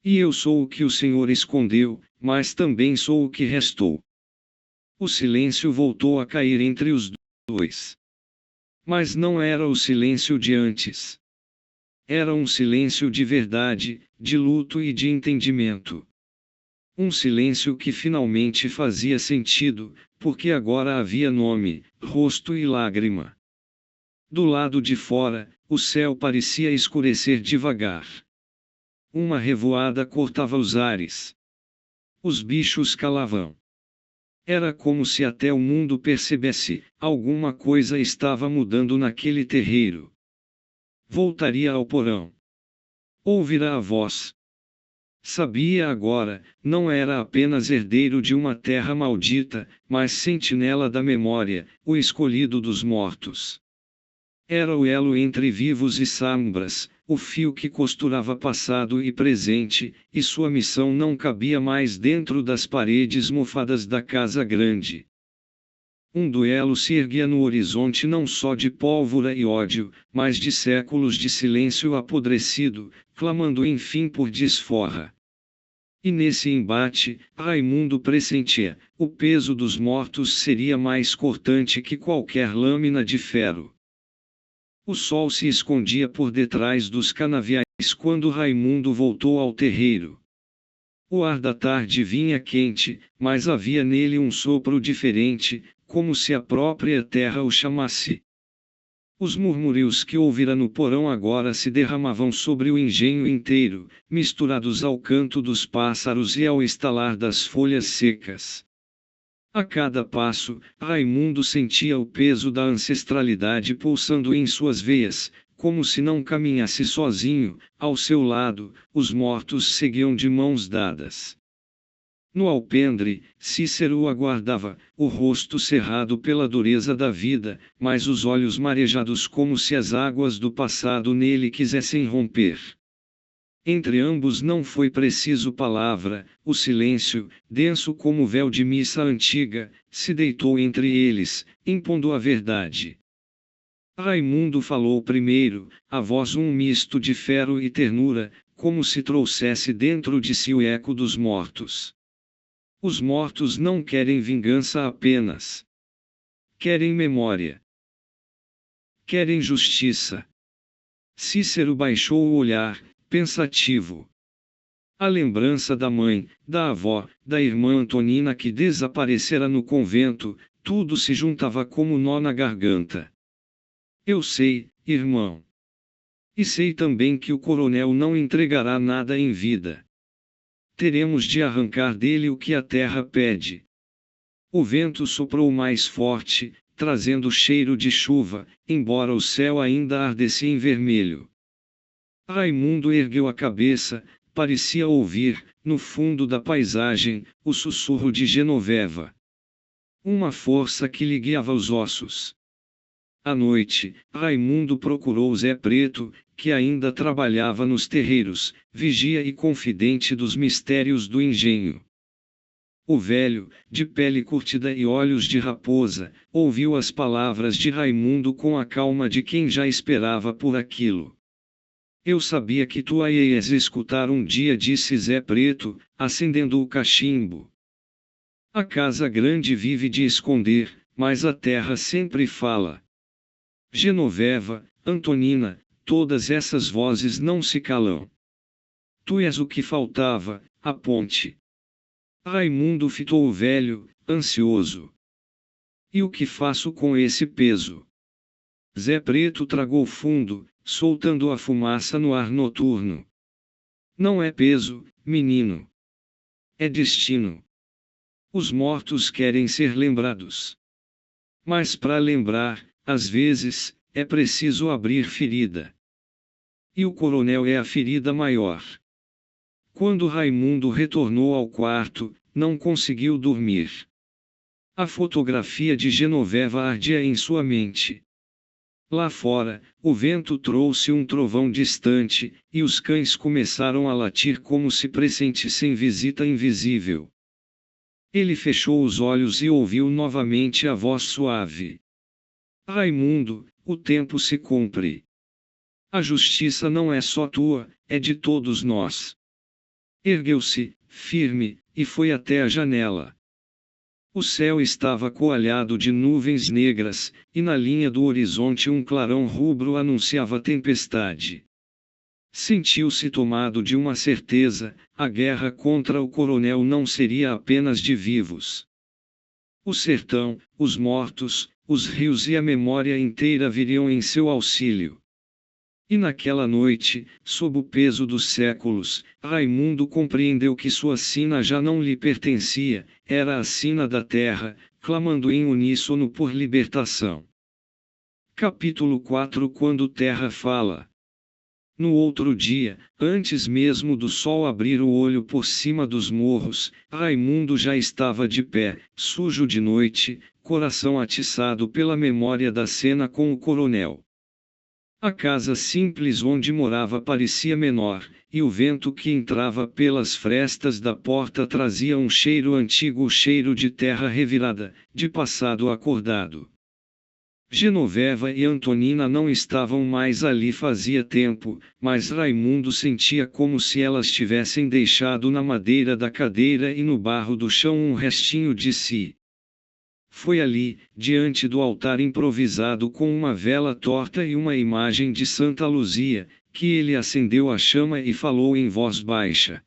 E eu sou o que o senhor escondeu, mas também sou o que restou. O silêncio voltou a cair entre os dois. Mas não era o silêncio de antes. Era um silêncio de verdade, de luto e de entendimento. Um silêncio que finalmente fazia sentido, porque agora havia nome, rosto e lágrima. Do lado de fora, o céu parecia escurecer devagar. Uma revoada cortava os ares. Os bichos calavam. Era como se até o mundo percebesse, alguma coisa estava mudando naquele terreiro. Voltaria ao porão. Ouvira a voz. Sabia agora, não era apenas herdeiro de uma terra maldita, mas sentinela da memória, o escolhido dos mortos. Era o elo entre vivos e sombras, o fio que costurava passado e presente, e sua missão não cabia mais dentro das paredes mofadas da casa grande. Um duelo se erguia no horizonte não só de pólvora e ódio, mas de séculos de silêncio apodrecido, clamando enfim por desforra. E nesse embate, Raimundo pressentia, o peso dos mortos seria mais cortante que qualquer lâmina de ferro. O sol se escondia por detrás dos canaviais quando Raimundo voltou ao terreiro. O ar da tarde vinha quente, mas havia nele um sopro diferente, como se a própria terra o chamasse. Os murmúrios que ouvira no porão agora se derramavam sobre o engenho inteiro, misturados ao canto dos pássaros e ao estalar das folhas secas. A cada passo, Raimundo sentia o peso da ancestralidade pulsando em suas veias, como se não caminhasse sozinho, ao seu lado, os mortos seguiam de mãos dadas. No alpendre, Cícero o aguardava, o rosto cerrado pela dureza da vida, mas os olhos marejados como se as águas do passado nele quisessem romper. Entre ambos não foi preciso palavra, o silêncio, denso como véu de missa antiga, se deitou entre eles, impondo a verdade. Raimundo falou primeiro, a voz um misto de ferro e ternura, como se trouxesse dentro de si o eco dos mortos. Os mortos não querem vingança apenas. Querem memória. Querem justiça. Cícero baixou o olhar, pensativo. A lembrança da mãe, da avó, da irmã Antonina que desaparecera no convento, tudo se juntava como nó na garganta. Eu sei, irmão. E sei também que o coronel não entregará nada em vida. Teremos de arrancar dele o que a terra pede. O vento soprou mais forte, trazendo cheiro de chuva, embora o céu ainda ardesse em vermelho. Raimundo ergueu a cabeça, parecia ouvir, no fundo da paisagem, o sussurro de Genoveva. Uma força que lhe guiava os ossos. À noite, Raimundo procurou Zé Preto, que ainda trabalhava nos terreiros, vigia e confidente dos mistérios do engenho. O velho, de pele curtida e olhos de raposa, ouviu as palavras de Raimundo com a calma de quem já esperava por aquilo. Eu sabia que tu a ias escutar um dia, disse Zé Preto, acendendo o cachimbo. A casa grande vive de esconder, mas a terra sempre fala. Genoveva, Antonina, todas essas vozes não se calam. Tu és o que faltava, a ponte. Raimundo fitou o velho, ansioso. E o que faço com esse peso? Zé Preto tragou fundo, soltando a fumaça no ar noturno. Não é peso, menino. É destino. Os mortos querem ser lembrados. Mas para lembrar, às vezes, é preciso abrir ferida. E o coronel é a ferida maior. Quando Raimundo retornou ao quarto, não conseguiu dormir. A fotografia de Genoveva ardia em sua mente. Lá fora, o vento trouxe um trovão distante, e os cães começaram a latir como se pressentissem visita invisível. Ele fechou os olhos e ouviu novamente a voz suave. Raimundo, o tempo se cumpre. A justiça não é só tua, é de todos nós. Ergueu-se, firme, e foi até a janela. O céu estava coalhado de nuvens negras, e na linha do horizonte um clarão rubro anunciava tempestade. Sentiu-se tomado de uma certeza: a guerra contra o coronel não seria apenas de vivos. O sertão, os mortos, os rios e a memória inteira viriam em seu auxílio. E naquela noite, sob o peso dos séculos, Raimundo compreendeu que sua sina já não lhe pertencia, era a sina da terra, clamando em uníssono por libertação. Capítulo 4 Quando Terra fala. No outro dia, antes mesmo do sol abrir o olho por cima dos morros, Raimundo já estava de pé, sujo de noite, coração atiçado pela memória da cena com o coronel. A casa simples onde morava parecia menor, e o vento que entrava pelas frestas da porta trazia um cheiro antigo, o cheiro de terra revirada, de passado acordado. Genoveva e Antonina não estavam mais ali fazia tempo, mas Raimundo sentia como se elas tivessem deixado na madeira da cadeira e no barro do chão um restinho de si. Foi ali, diante do altar improvisado com uma vela torta e uma imagem de Santa Luzia, que ele acendeu a chama e falou em voz baixa.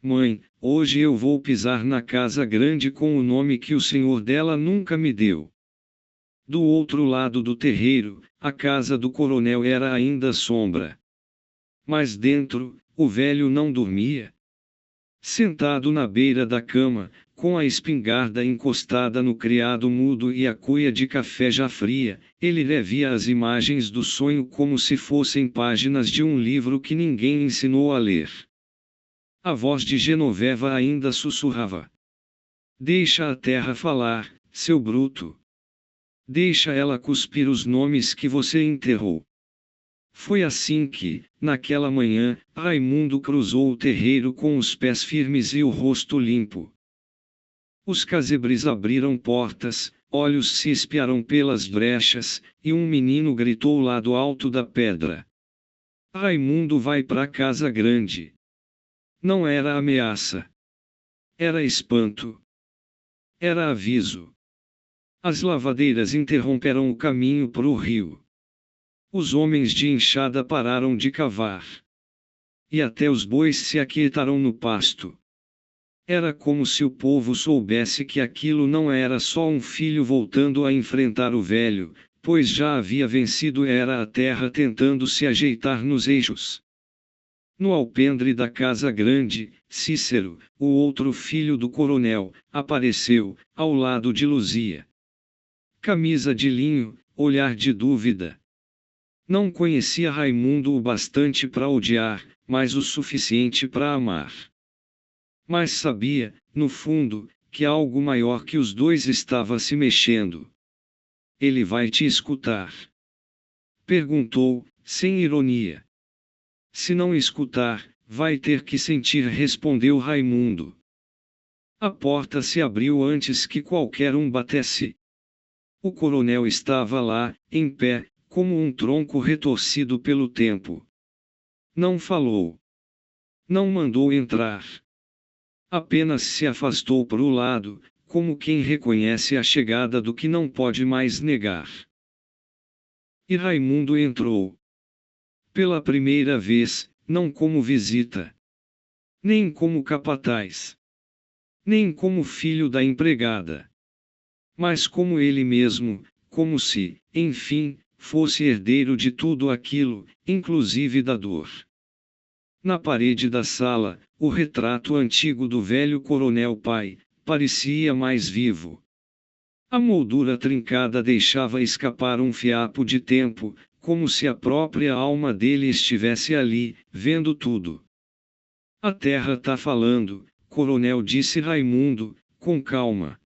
Mãe, hoje eu vou pisar na casa grande com o nome que o senhor dela nunca me deu. Do outro lado do terreiro, a casa do coronel era ainda sombra. Mas dentro, o velho não dormia. Sentado na beira da cama, com a espingarda encostada no criado mudo e a cuia de café já fria, ele revia as imagens do sonho como se fossem páginas de um livro que ninguém ensinou a ler. A voz de Genoveva ainda sussurrava. Deixa a terra falar, seu bruto. Deixa ela cuspir os nomes que você enterrou. Foi assim que, naquela manhã, Raimundo cruzou o terreiro com os pés firmes e o rosto limpo. Os casebres abriram portas, olhos se espiaram pelas brechas, e um menino gritou lá do alto da pedra. Raimundo vai pra casa grande. Não era ameaça. Era espanto. Era aviso. As lavadeiras interromperam o caminho pro rio. Os homens de enxada pararam de cavar. E até os bois se aquietaram no pasto. Era como se o povo soubesse que aquilo não era só um filho voltando a enfrentar o velho, pois já havia vencido, era a terra tentando se ajeitar nos eixos. No alpendre da casa grande, Cícero, o outro filho do coronel, apareceu, ao lado de Luzia. Camisa de linho, olhar de dúvida. Não conhecia Raimundo o bastante para odiar, mas o suficiente para amar. Mas sabia, no fundo, que algo maior que os dois estava se mexendo. Ele vai te escutar? Perguntou, sem ironia. Se não escutar, vai ter que sentir, respondeu Raimundo. A porta se abriu antes que qualquer um batesse. O coronel estava lá, em pé, como um tronco retorcido pelo tempo. Não falou. Não mandou entrar. Apenas se afastou para o lado, como quem reconhece a chegada do que não pode mais negar. E Raimundo entrou. Pela primeira vez, não como visita. Nem como capataz. Nem como filho da empregada. Mas como ele mesmo, como se, enfim, fosse herdeiro de tudo aquilo, inclusive da dor. Na parede da sala, o retrato antigo do velho coronel pai, parecia mais vivo. A moldura trincada deixava escapar um fiapo de tempo, como se a própria alma dele estivesse ali, vendo tudo. A terra tá falando, coronel, disse Raimundo, com calma.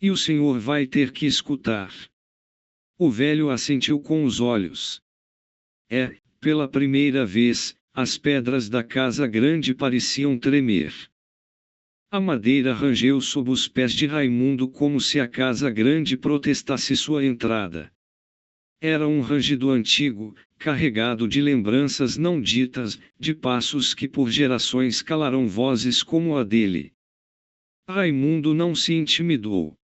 E o senhor vai ter que escutar. O velho assentiu com os olhos. Pela primeira vez, as pedras da casa grande pareciam tremer. A madeira rangeu sob os pés de Raimundo como se a casa grande protestasse sua entrada. Era um rangido antigo, carregado de lembranças não ditas, de passos que por gerações calaram vozes como a dele. Raimundo não se intimidou.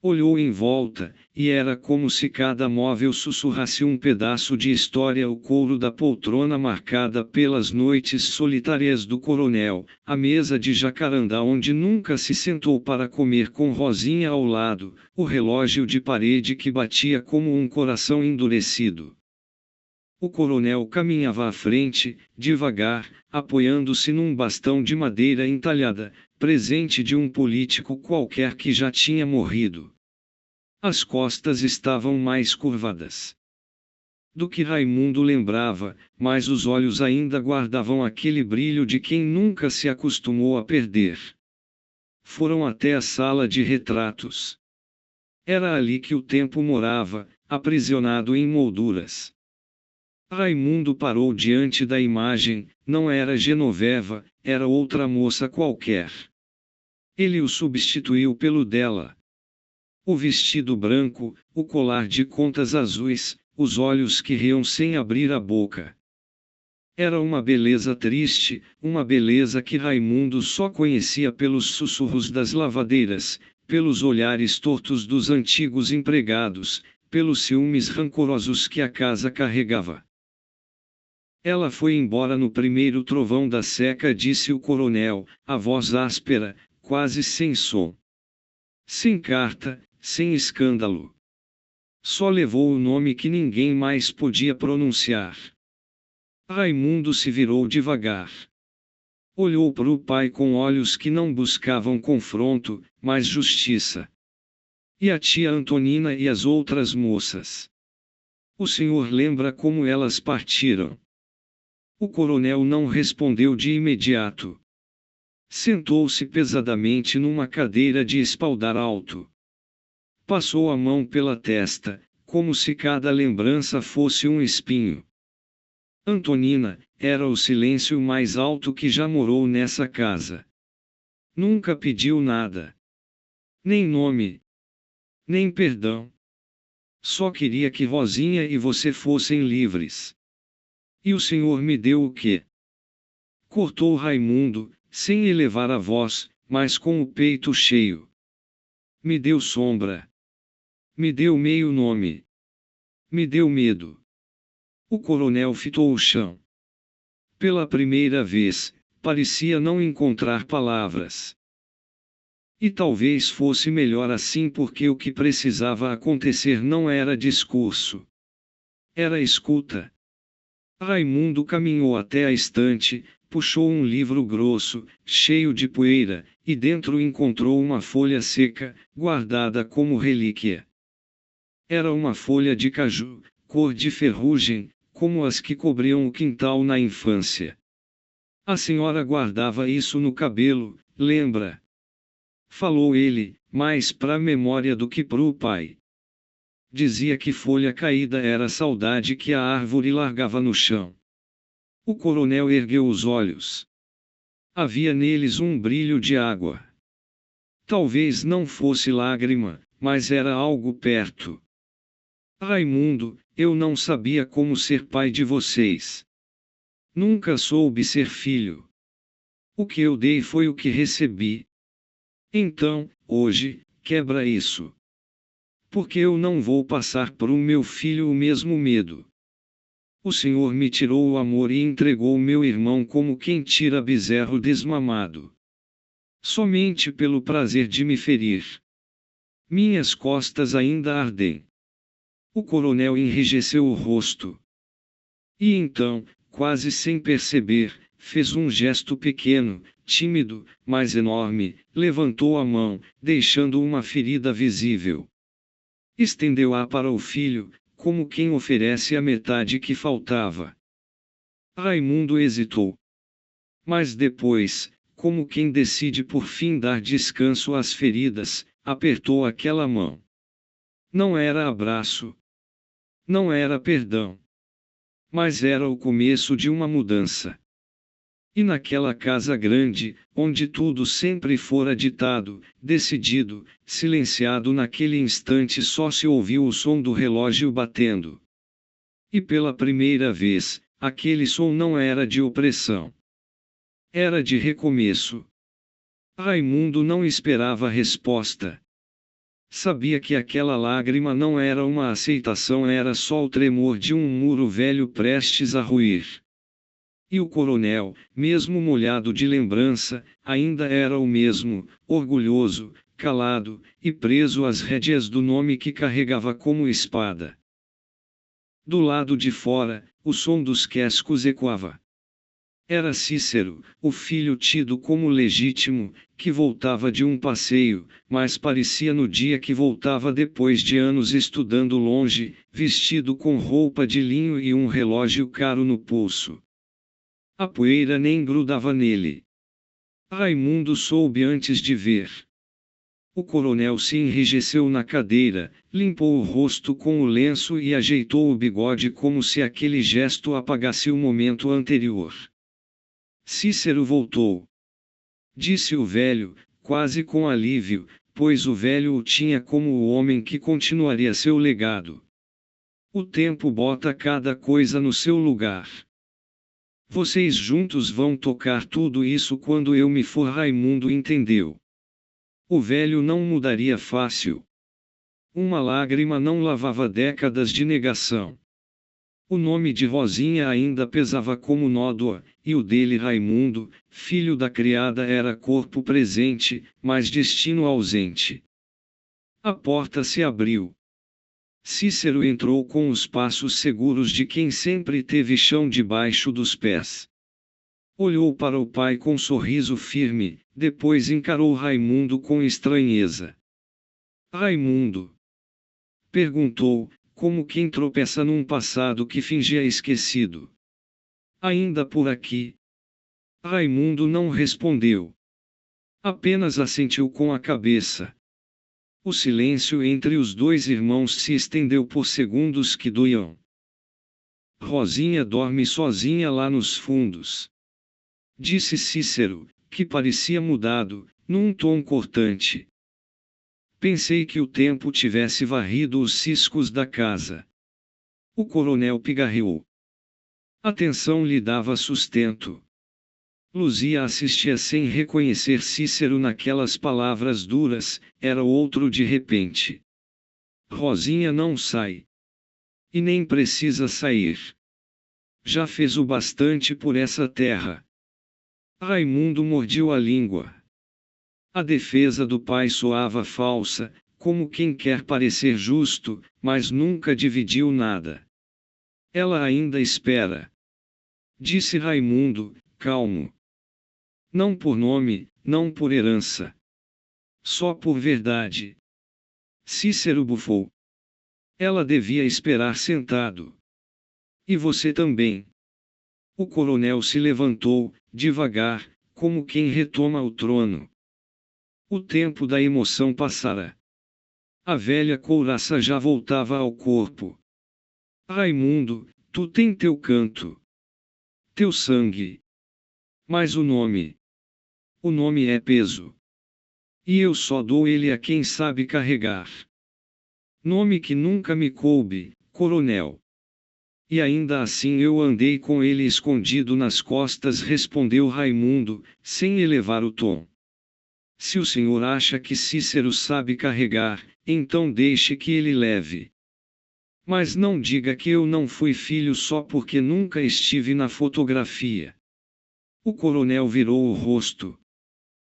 Olhou em volta, e era como se cada móvel sussurrasse um pedaço de história. O couro da poltrona marcada pelas noites solitárias do coronel, a mesa de jacarandá onde nunca se sentou para comer com Rosinha ao lado, o relógio de parede que batia como um coração endurecido. O coronel caminhava à frente, devagar, apoiando-se num bastão de madeira entalhada, presente de um político qualquer que já tinha morrido. As costas estavam mais curvadas do que Raimundo lembrava, mas os olhos ainda guardavam aquele brilho de quem nunca se acostumou a perder. Foram até a sala de retratos. Era ali que o tempo morava, aprisionado em molduras. Raimundo parou diante da imagem. Não era Genoveva, era outra moça qualquer. Ele o substituiu pelo dela. O vestido branco, o colar de contas azuis, os olhos que riam sem abrir a boca. Era uma beleza triste, uma beleza que Raimundo só conhecia pelos sussurros das lavadeiras, pelos olhares tortos dos antigos empregados, pelos ciúmes rancorosos que a casa carregava. Ela foi embora no primeiro trovão da seca, disse o coronel, a voz áspera, quase sem som. Sem carta, sem escândalo. Só levou o nome que ninguém mais podia pronunciar. Raimundo se virou devagar. Olhou para o pai com olhos que não buscavam confronto, mas justiça. E a tia Antonina e as outras moças? O senhor lembra como elas partiram? O coronel não respondeu de imediato. Sentou-se pesadamente numa cadeira de espaldar alto. Passou a mão pela testa, como se cada lembrança fosse um espinho. Antonina, era o silêncio mais alto que já morou nessa casa. Nunca pediu nada. Nem nome. Nem perdão. Só queria que Rosinha e você fossem livres. E o senhor me deu o quê? Cortou Raimundo, sem elevar a voz, mas com o peito cheio. Me deu sombra. Me deu meio nome. Me deu medo. O coronel fitou o chão. Pela primeira vez, parecia não encontrar palavras. E talvez fosse melhor assim, porque o que precisava acontecer não era discurso. Era escuta. Raimundo caminhou até a estante, puxou um livro grosso, cheio de poeira, e dentro encontrou uma folha seca, guardada como relíquia. Era uma folha de caju, cor de ferrugem, como as que cobriam o quintal na infância. A senhora guardava isso no cabelo, lembra? Falou ele, mais para a memória do que para o pai. Dizia que folha caída era a saudade que a árvore largava no chão. O coronel ergueu os olhos. Havia neles um brilho de água. Talvez não fosse lágrima, mas era algo perto. Raimundo, eu não sabia como ser pai de vocês. Nunca soube ser filho. O que eu dei foi o que recebi. Então, hoje, quebra isso. Porque eu não vou passar para o meu filho o mesmo medo. O senhor me tirou o amor e entregou meu irmão como quem tira bezerro desmamado. Somente pelo prazer de me ferir. Minhas costas ainda ardem. O coronel enrijeceu o rosto. E então, quase sem perceber, fez um gesto pequeno, tímido, mas enorme, levantou a mão, deixando uma ferida visível. Estendeu-a para o filho, como quem oferece a metade que faltava. Raimundo hesitou. Mas depois, como quem decide por fim dar descanso às feridas, apertou aquela mão. Não era abraço. Não era perdão. Mas era o começo de uma mudança. E naquela casa grande, onde tudo sempre fora ditado, decidido, silenciado, naquele instante só se ouviu o som do relógio batendo. E pela primeira vez, aquele som não era de opressão. Era de recomeço. Raimundo não esperava resposta. Sabia que aquela lágrima não era uma aceitação, era só o tremor de um muro velho prestes a ruir. E o coronel, mesmo molhado de lembrança, ainda era o mesmo, orgulhoso, calado, e preso às rédeas do nome que carregava como espada. Do lado de fora, o som dos cascos ecoava. Era Cícero, o filho tido como legítimo, que voltava de um passeio, mas parecia no dia que voltava depois de anos estudando longe, vestido com roupa de linho e um relógio caro no pulso. A poeira nem grudava nele. Raimundo soube antes de ver. O coronel se enrijeceu na cadeira, limpou o rosto com o lenço e ajeitou o bigode como se aquele gesto apagasse o momento anterior. Cícero voltou. Disse o velho, quase com alívio, pois o velho o tinha como o homem que continuaria seu legado. O tempo bota cada coisa no seu lugar. Vocês juntos vão tocar tudo isso quando eu me for. Raimundo entendeu. O velho não mudaria fácil. Uma lágrima não lavava décadas de negação. O nome de Rosinha ainda pesava como nódoa, e o dele, Raimundo, filho da criada, era corpo presente, mas destino ausente. A porta se abriu. Cícero entrou com os passos seguros de quem sempre teve chão debaixo dos pés. Olhou para o pai com sorriso firme, depois encarou Raimundo com estranheza. Raimundo? Perguntou, como quem tropeça num passado que fingia esquecido. Ainda por aqui? Raimundo não respondeu. Apenas assentiu com a cabeça. O silêncio entre os dois irmãos se estendeu por segundos que doíam. Rosinha dorme sozinha lá nos fundos. Disse Cícero, que parecia mudado, num tom cortante. Pensei que o tempo tivesse varrido os ciscos da casa. O coronel pigarreou. A tensão lhe dava sustento. Luzia assistia sem reconhecer Cícero naquelas palavras duras, era outro de repente. Rosinha não sai. E nem precisa sair. Já fez o bastante por essa terra. Raimundo mordiu a língua. A defesa do pai soava falsa, como quem quer parecer justo, mas nunca dividiu nada. Ela ainda espera. Disse Raimundo, calmo. Não por nome, não por herança. Só por verdade. Cícero bufou. Ela devia esperar sentado. E você também. O coronel se levantou, devagar, como quem retoma o trono. O tempo da emoção passara. A velha couraça já voltava ao corpo. Raimundo, tu tem teu canto. Teu sangue. Mas o nome. O nome é peso. E eu só dou ele a quem sabe carregar. Nome que nunca me coube, coronel. E ainda assim eu andei com ele escondido nas costas, respondeu Raimundo, sem elevar o tom. Se o senhor acha que Cícero sabe carregar, então deixe que ele leve. Mas não diga que eu não fui filho só porque nunca estive na fotografia. O coronel virou o rosto.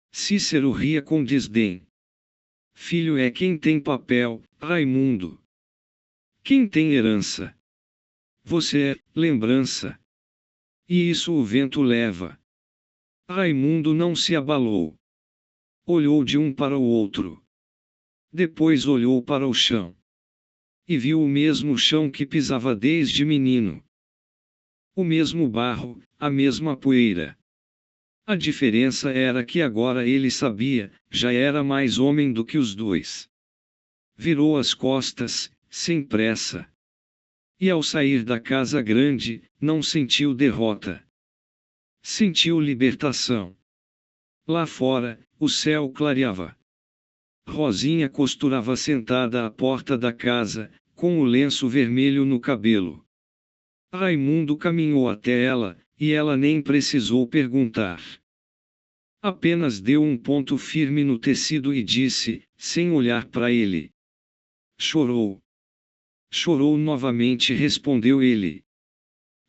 Cícero ria com desdém. Filho é quem tem papel, Raimundo. Quem tem herança. Você é lembrança. E isso o vento leva. Raimundo não se abalou. Olhou de um para o outro. Depois olhou para o chão. E viu o mesmo chão que pisava desde menino. O mesmo barro, a mesma poeira. A diferença era que agora ele sabia, já era mais homem do que os dois. Virou as costas, sem pressa. E ao sair da casa grande, não sentiu derrota. Sentiu libertação. Lá fora, o céu clareava. Rosinha costurava sentada à porta da casa, com o lenço vermelho no cabelo. Raimundo caminhou até ela, e ela nem precisou perguntar. Apenas deu um ponto firme no tecido e disse, sem olhar para ele. Chorou. Chorou novamente, respondeu ele.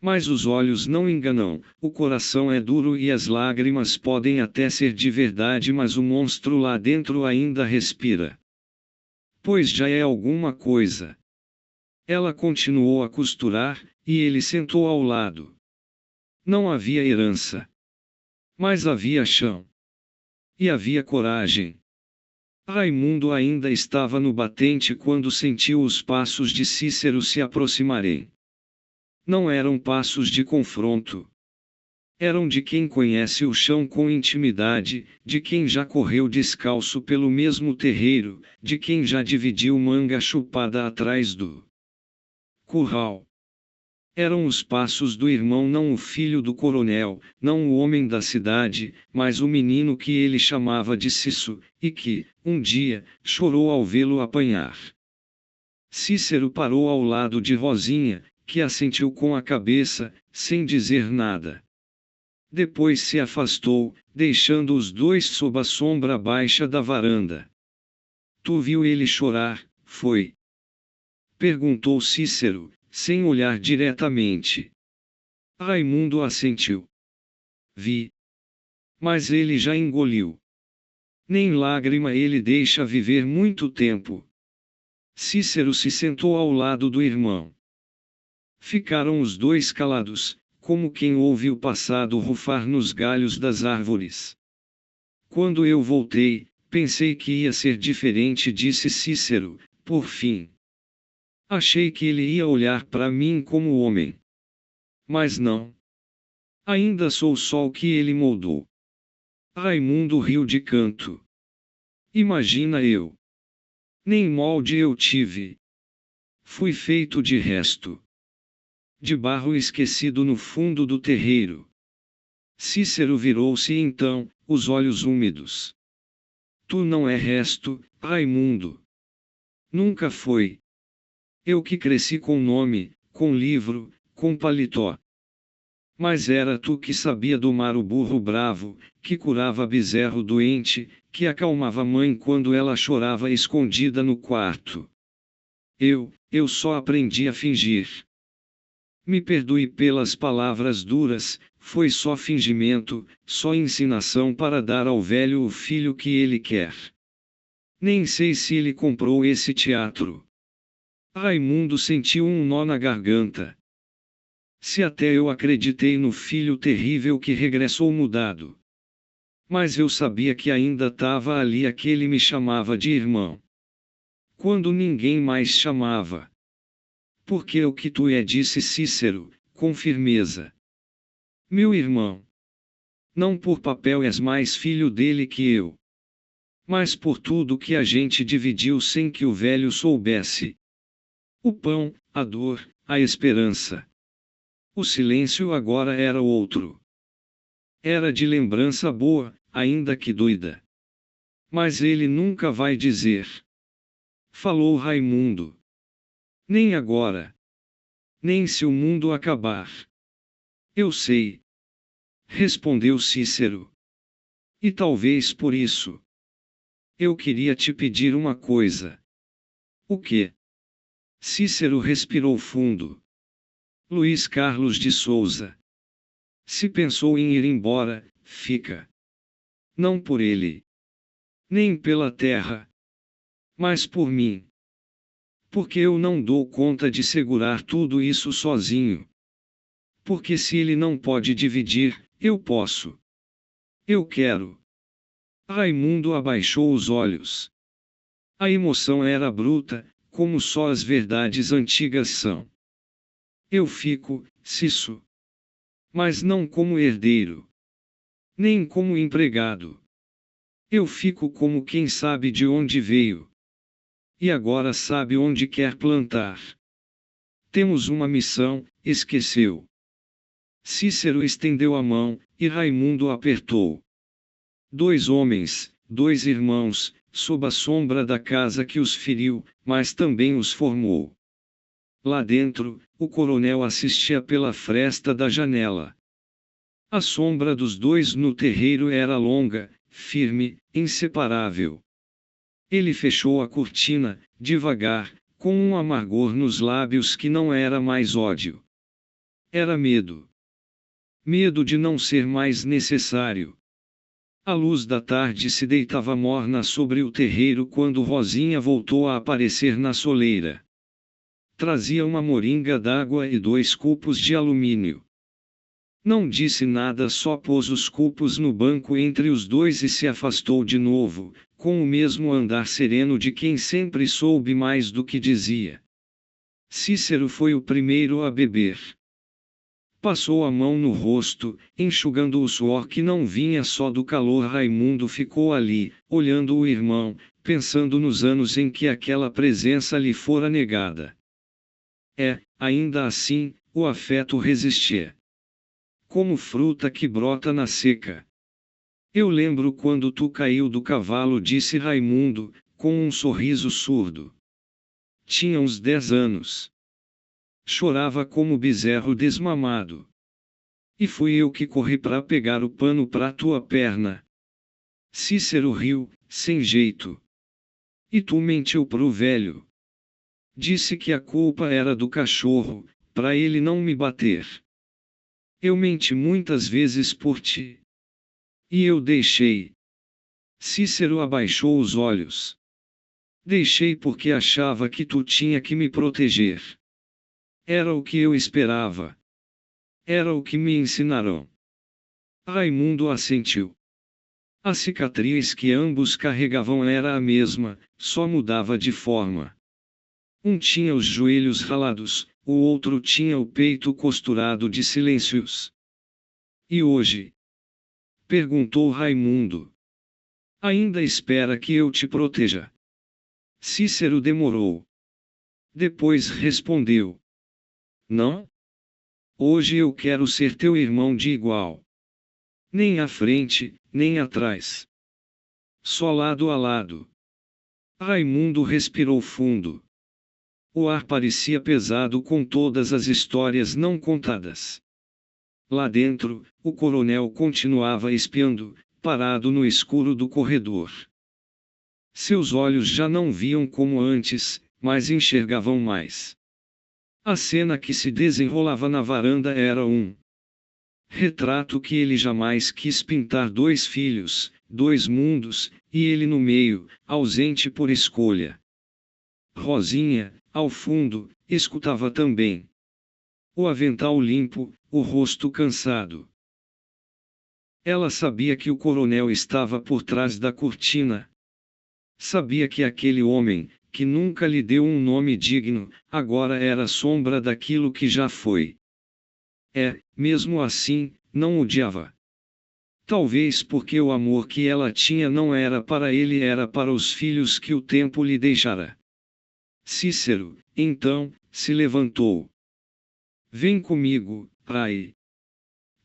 Mas os olhos não enganam, o coração é duro e as lágrimas podem até ser de verdade, mas o monstro lá dentro ainda respira. Pois já é alguma coisa. Ela continuou a costurar, e ele sentou ao lado. Não havia herança. Mas havia chão. E havia coragem. Raimundo ainda estava no batente quando sentiu os passos de Cícero se aproximarem. Não eram passos de confronto. Eram de quem conhece o chão com intimidade, de quem já correu descalço pelo mesmo terreiro, de quem já dividiu manga chupada atrás do curral. Eram os passos do irmão, não o filho do coronel, não o homem da cidade, mas o menino que ele chamava de Cisso, e que, um dia, chorou ao vê-lo apanhar. Cícero parou ao lado de Rosinha, que assentiu com a cabeça, sem dizer nada. Depois se afastou, deixando os dois sob a sombra baixa da varanda. Tu viu ele chorar, foi? Perguntou Cícero, sem olhar diretamente. Raimundo assentiu. Vi. Mas ele já engoliu. Nem lágrima ele deixa viver muito tempo. Cícero se sentou ao lado do irmão. Ficaram os dois calados, como quem ouve o passado rufar nos galhos das árvores. Quando eu voltei, pensei que ia ser diferente, disse Cícero, por fim. Achei que ele ia olhar para mim como homem. Mas não. Ainda sou só o que ele moldou. Raimundo riu de canto. Imagina eu. Nem molde eu tive. Fui feito de resto. De barro esquecido no fundo do terreiro. Cícero virou-se então, os olhos úmidos. Tu não é resto, Raimundo. Nunca foi. Eu que cresci com nome, com livro, com paletó. Mas era tu que sabia domar o burro bravo, que curava bezerro doente, que acalmava mãe quando ela chorava escondida no quarto. Eu só aprendi a fingir. Me perdoe pelas palavras duras, foi só fingimento, só ensinação para dar ao velho o filho que ele quer. Nem sei se ele comprou esse teatro. Raimundo sentiu um nó na garganta. Se até eu acreditei no filho terrível que regressou mudado. Mas eu sabia que ainda estava ali aquele me chamava de irmão. Quando ninguém mais chamava. Porque o que tu é, disse Cícero, com firmeza. Meu irmão. Não por papel és mais filho dele que eu. Mas por tudo que a gente dividiu sem que o velho soubesse. O pão, a dor, a esperança. O silêncio agora era outro. Era de lembrança boa, ainda que doida. Mas ele nunca vai dizer. Falou Raimundo. Nem agora. Nem se o mundo acabar. Eu sei. Respondeu Cícero. E talvez por isso. Eu queria te pedir uma coisa. O quê? Cícero respirou fundo. Luiz Carlos de Souza. Se pensou em ir embora, fica. Não por ele. Nem pela terra. Mas por mim. Porque eu não dou conta de segurar tudo isso sozinho. Porque se ele não pode dividir, eu posso. Eu quero. Raimundo abaixou os olhos. A emoção era bruta, como só as verdades antigas são. Eu fico, Cisso. Mas não como herdeiro. nem como empregado. Eu fico como quem sabe de onde veio. E agora sabe onde quer plantar. Temos uma missão, esqueceu. Cícero estendeu a mão, e Raimundo apertou. Dois homens, dois irmãos, sob a sombra da casa que os feriu, mas também os formou. Lá dentro, o coronel assistia pela fresta da janela. A sombra dos dois no terreiro era longa, firme, inseparável. Ele fechou a cortina, devagar, com um amargor nos lábios que não era mais ódio. Era medo. Medo de não ser mais necessário. A luz da tarde se deitava morna sobre o terreiro quando Rosinha voltou a aparecer na soleira. Trazia uma moringa d'água e 2 copos de alumínio. Não disse nada, só pôs os copos no banco entre os dois e se afastou de novo, com o mesmo andar sereno de quem sempre soube mais do que dizia. Cícero foi o primeiro a beber. Passou a mão no rosto, enxugando o suor que não vinha só do calor. Raimundo ficou ali, olhando o irmão, pensando nos anos em que aquela presença lhe fora negada. Ainda assim, o afeto resistia. Como fruta que brota na seca. Eu lembro quando tu caiu do cavalo, disse Raimundo, com um sorriso surdo. Tinha uns 10 anos. Chorava como bezerro desmamado. E fui eu que corri para pegar o pano para tua perna. Cícero riu, sem jeito. E tu mentiu pro velho. Disse que a culpa era do cachorro, para ele não me bater. Eu menti muitas vezes por ti. E eu deixei. Cícero abaixou os olhos. Deixei porque achava que tu tinha que me proteger. Era o que eu esperava. Era o que me ensinaram. Raimundo assentiu. A cicatriz que ambos carregavam era a mesma, só mudava de forma. Um tinha os joelhos ralados, o outro tinha o peito costurado de silêncios. E hoje? Perguntou Raimundo. Ainda espera que eu te proteja? Cícero demorou. Depois respondeu. Não? Hoje eu quero ser teu irmão de igual. Nem à frente, nem atrás. Só lado a lado. Raimundo respirou fundo. O ar parecia pesado com todas as histórias não contadas. Lá dentro, o coronel continuava espiando, parado no escuro do corredor. Seus olhos já não viam como antes, mas enxergavam mais. A cena que se desenrolava na varanda era um retrato que ele jamais quis pintar: 2 filhos, 2 mundos, e ele no meio, ausente por escolha. Rosinha, ao fundo, escutava também. O avental limpo, o rosto cansado. Ela sabia que o coronel estava por trás da cortina. Sabia que aquele homem, que nunca lhe deu um nome digno, agora era sombra daquilo que já foi. Mesmo assim, não odiava. Talvez porque o amor que ela tinha não era para ele, era para os filhos que o tempo lhe deixara. Cícero, então, se levantou. Vem comigo, pai.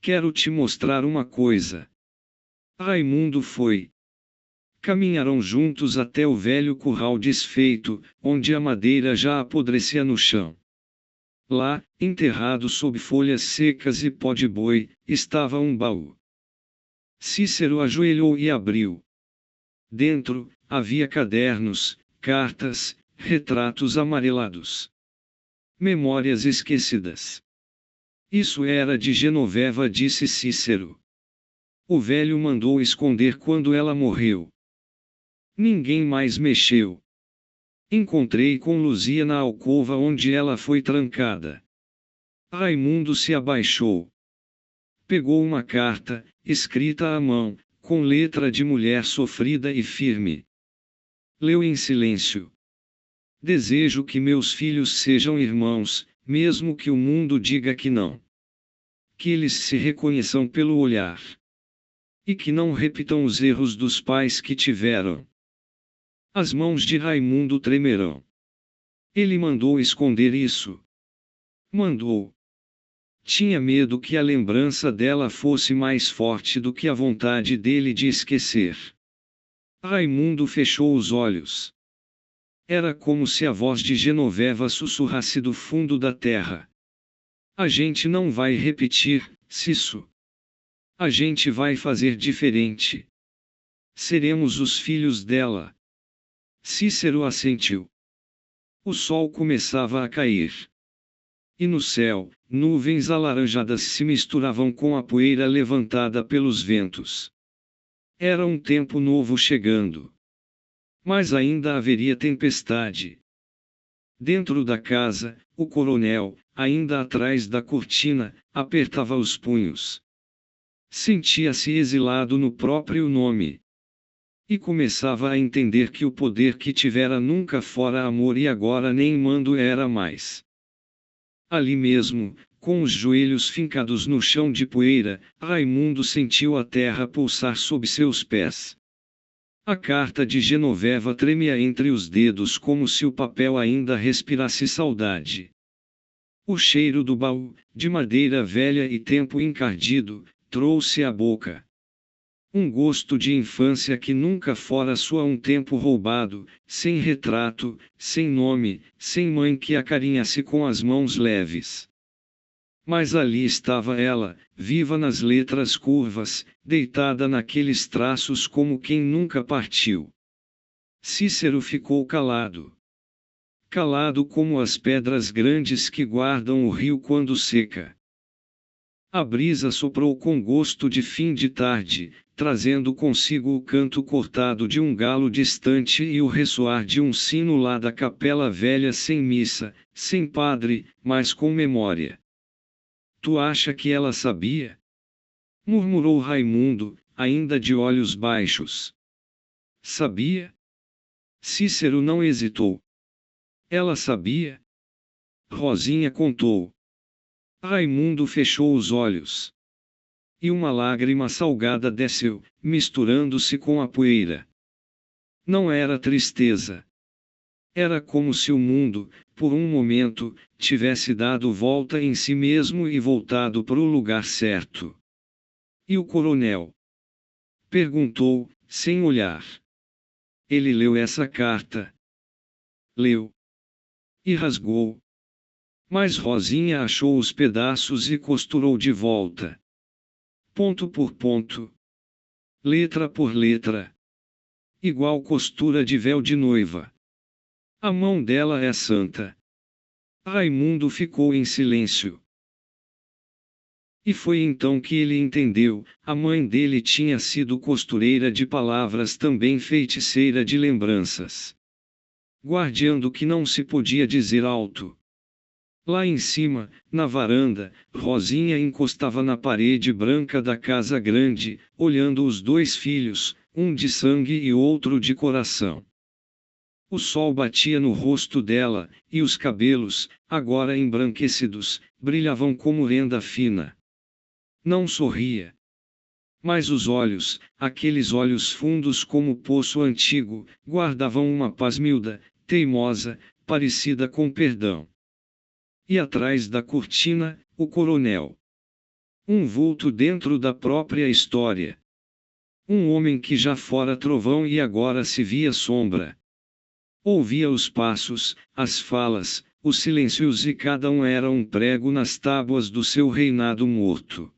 Quero te mostrar uma coisa. Raimundo foi. Caminharam juntos até o velho curral desfeito, onde a madeira já apodrecia no chão. Lá, enterrado sob folhas secas e pó de boi, estava um baú. Cícero ajoelhou e abriu. Dentro, havia cadernos, cartas, retratos amarelados. Memórias esquecidas. Isso era de Genoveva, disse Cícero. O velho mandou esconder quando ela morreu. Ninguém mais mexeu. Encontrei com Luzia na alcova onde ela foi trancada. Raimundo se abaixou. Pegou uma carta, escrita à mão, com letra de mulher sofrida e firme. Leu em silêncio. Desejo que meus filhos sejam irmãos, mesmo que o mundo diga que não. Que eles se reconheçam pelo olhar. E que não repitam os erros dos pais que tiveram. As mãos de Raimundo tremerão. Ele mandou esconder isso. Mandou. Tinha medo que a lembrança dela fosse mais forte do que a vontade dele de esquecer. Raimundo fechou os olhos. Era como se a voz de Genoveva sussurrasse do fundo da terra. A gente não vai repetir, Cisso. A gente vai fazer diferente. Seremos os filhos dela. Cícero assentiu. O sol começava a cair. E no céu, nuvens alaranjadas se misturavam com a poeira levantada pelos ventos. Era um tempo novo chegando. Mas ainda haveria tempestade. Dentro da casa, o coronel, ainda atrás da cortina, apertava os punhos. Sentia-se exilado no próprio nome. E começava a entender que o poder que tivera nunca fora amor e agora nem mando era mais. Ali mesmo, com os joelhos fincados no chão de poeira, Raimundo sentiu a terra pulsar sob seus pés. A carta de Genoveva tremia entre os dedos como se o papel ainda respirasse saudade. O cheiro do baú, de madeira velha e tempo encardido, trouxe à boca. Um gosto de infância que nunca fora sua um tempo roubado, sem retrato, sem nome, sem mãe que acarinhasse com as mãos leves. Mas ali estava ela, viva nas letras curvas, deitada naqueles traços como quem nunca partiu. Cícero ficou calado. Calado como as pedras grandes que guardam o rio quando seca. A brisa soprou com gosto de fim de tarde, trazendo consigo o canto cortado de um galo distante e o ressoar de um sino lá da capela velha sem missa, sem padre, mas com memória. Tu acha que ela sabia? Murmurou Raimundo, ainda de olhos baixos. Sabia? Cícero não hesitou. Ela sabia? Rosinha contou. Raimundo fechou os olhos. E uma lágrima salgada desceu, misturando-se com a poeira. Não era tristeza. Era como se o mundo, por um momento, tivesse dado volta em si mesmo e voltado para o lugar certo. E o coronel? Perguntou, sem olhar. Ele leu essa carta. Leu. E rasgou. Mas Rosinha achou os pedaços e costurou de volta. Ponto por ponto. Letra por letra. Igual costura de véu de noiva. A mão dela é santa. Raimundo ficou em silêncio. E foi então que ele entendeu, a mãe dele tinha sido costureira de palavras, também feiticeira de lembranças. Guardiã do que não se podia dizer alto. Lá em cima, na varanda, Rosinha encostava na parede branca da casa grande, olhando os dois filhos, um de sangue e outro de coração. O sol batia no rosto dela, e os cabelos, agora embranquecidos, brilhavam como renda fina. Não sorria. Mas os olhos, aqueles olhos fundos como poço antigo, guardavam uma paz miúda, teimosa, parecida com perdão. E atrás da cortina, o coronel. Um vulto dentro da própria história. Um homem que já fora trovão e agora se via sombra. Ouvia os passos, as falas, os silêncios e cada um era um prego nas tábuas do seu reinado morto.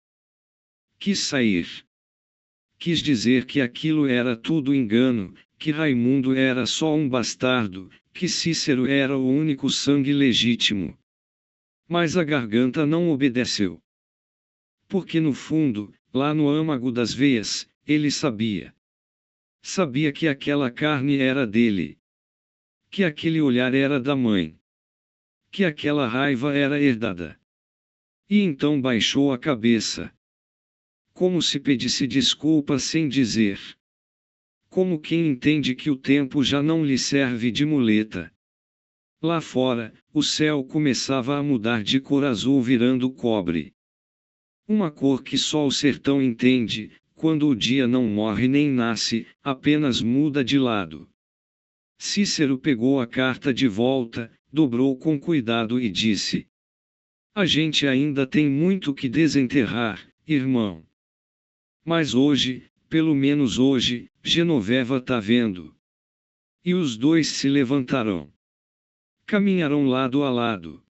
Quis sair. Quis dizer que aquilo era tudo engano, que Raimundo era só um bastardo, que Cícero era o único sangue legítimo. Mas a garganta não obedeceu. Porque no fundo, lá no âmago das veias, ele sabia. Sabia que aquela carne era dele. Que aquele olhar era da mãe. Que aquela raiva era herdada. E então baixou a cabeça. Como se pedisse desculpa sem dizer. Como quem entende que o tempo já não lhe serve de muleta. Lá fora, o céu começava a mudar de cor azul virando cobre. Uma cor que só o sertão entende, quando o dia não morre nem nasce, apenas muda de lado. Cícero pegou a carta de volta, dobrou com cuidado e disse: a gente ainda tem muito que desenterrar, irmão. Mas hoje, pelo menos hoje, Genoveva tá vendo. E os dois se levantaram. Caminharam lado a lado.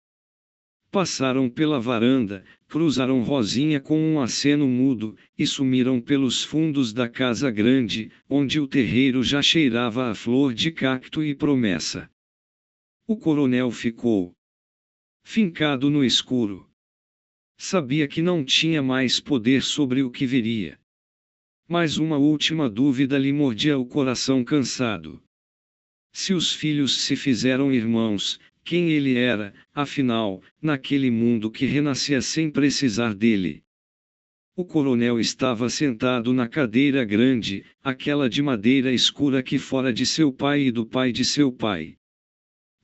Passaram pela varanda, cruzaram Rosinha com um aceno mudo, e sumiram pelos fundos da casa grande, onde o terreiro já cheirava a flor de cacto e promessa. O coronel ficou fincado no escuro. Sabia que não tinha mais poder sobre o que viria. Mas uma última dúvida lhe mordia o coração cansado. Se os filhos se fizeram irmãos, quem ele era, afinal, naquele mundo que renascia sem precisar dele? O coronel estava sentado na cadeira grande, aquela de madeira escura que fora de seu pai e do pai de seu pai.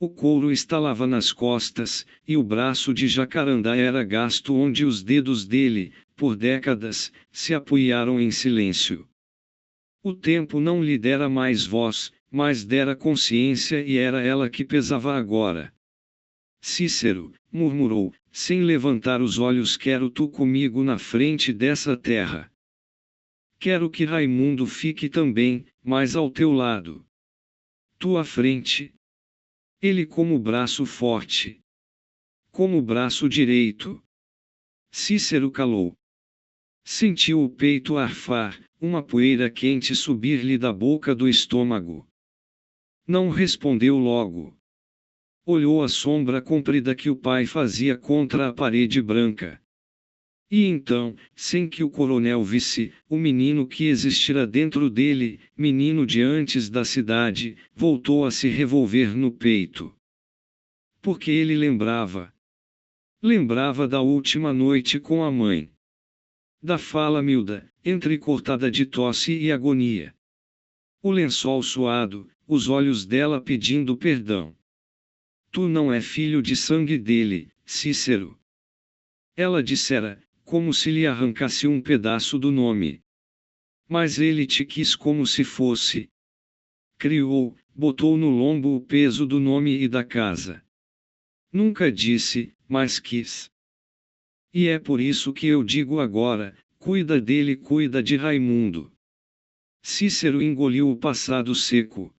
O couro estalava nas costas, e o braço de jacarandá era gasto onde os dedos dele, por décadas, se apoiaram em silêncio. O tempo não lhe dera mais voz, mas dera consciência e era ela que pesava agora. Cícero, murmurou, sem levantar os olhos: quero tu comigo na frente dessa terra. Quero que Raimundo fique também, mas ao teu lado. Tu à frente. Ele como braço forte. Como braço direito. Cícero calou. Sentiu o peito arfar, uma poeira quente subir-lhe da boca do estômago. Não respondeu logo. Olhou a sombra comprida que o pai fazia contra a parede branca. E então, sem que o coronel visse, o menino que existira dentro dele, menino de antes da cidade, voltou a se revolver no peito. Porque ele lembrava. Lembrava da última noite com a mãe. Da fala miúda, entrecortada de tosse e agonia. O lençol suado, os olhos dela pedindo perdão. Tu não é filho de sangue dele, Cícero. Ela dissera, como se lhe arrancasse um pedaço do nome. Mas ele te quis como se fosse. Criou, botou no lombo o peso do nome e da casa. Nunca disse, mas quis. E é por isso que eu digo agora, cuida dele, cuida de Raimundo. Cícero engoliu o passado seco.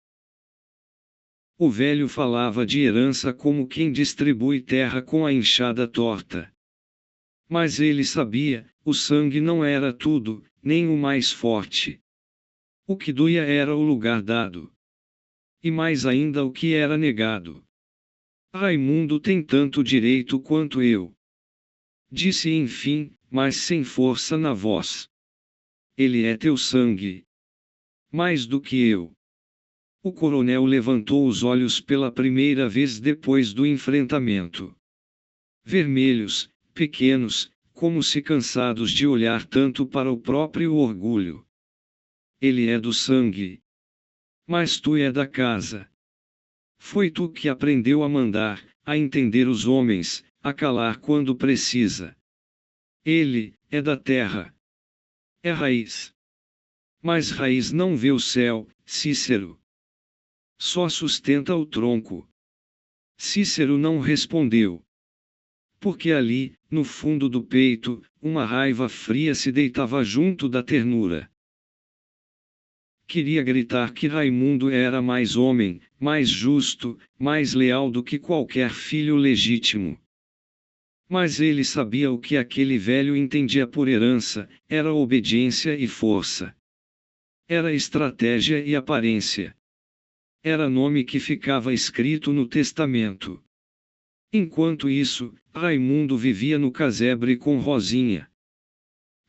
O velho falava de herança como quem distribui terra com a enxada torta. Mas ele sabia, o sangue não era tudo, nem o mais forte. O que doía era o lugar dado. E mais ainda o que era negado. Raimundo tem tanto direito quanto eu. Disse enfim, mas sem força na voz. Ele é teu sangue. Mais do que eu. O coronel levantou os olhos pela primeira vez depois do enfrentamento. Vermelhos, pequenos, como se cansados de olhar tanto para o próprio orgulho. Ele é do sangue. Mas tu é da casa. Foi tu que aprendeu a mandar, a entender os homens, a calar quando precisa. Ele é da terra. É raiz. Mas raiz não vê o céu, Cícero. Só sustenta o tronco. Cícero não respondeu. Porque ali, no fundo do peito, uma raiva fria se deitava junto da ternura. Queria gritar que Raimundo era mais homem, mais justo, mais leal do que qualquer filho legítimo. Mas ele sabia o que aquele velho entendia por herança, era obediência e força. Era estratégia e aparência. Era nome que ficava escrito no testamento. Enquanto isso, Raimundo vivia no casebre com Rosinha.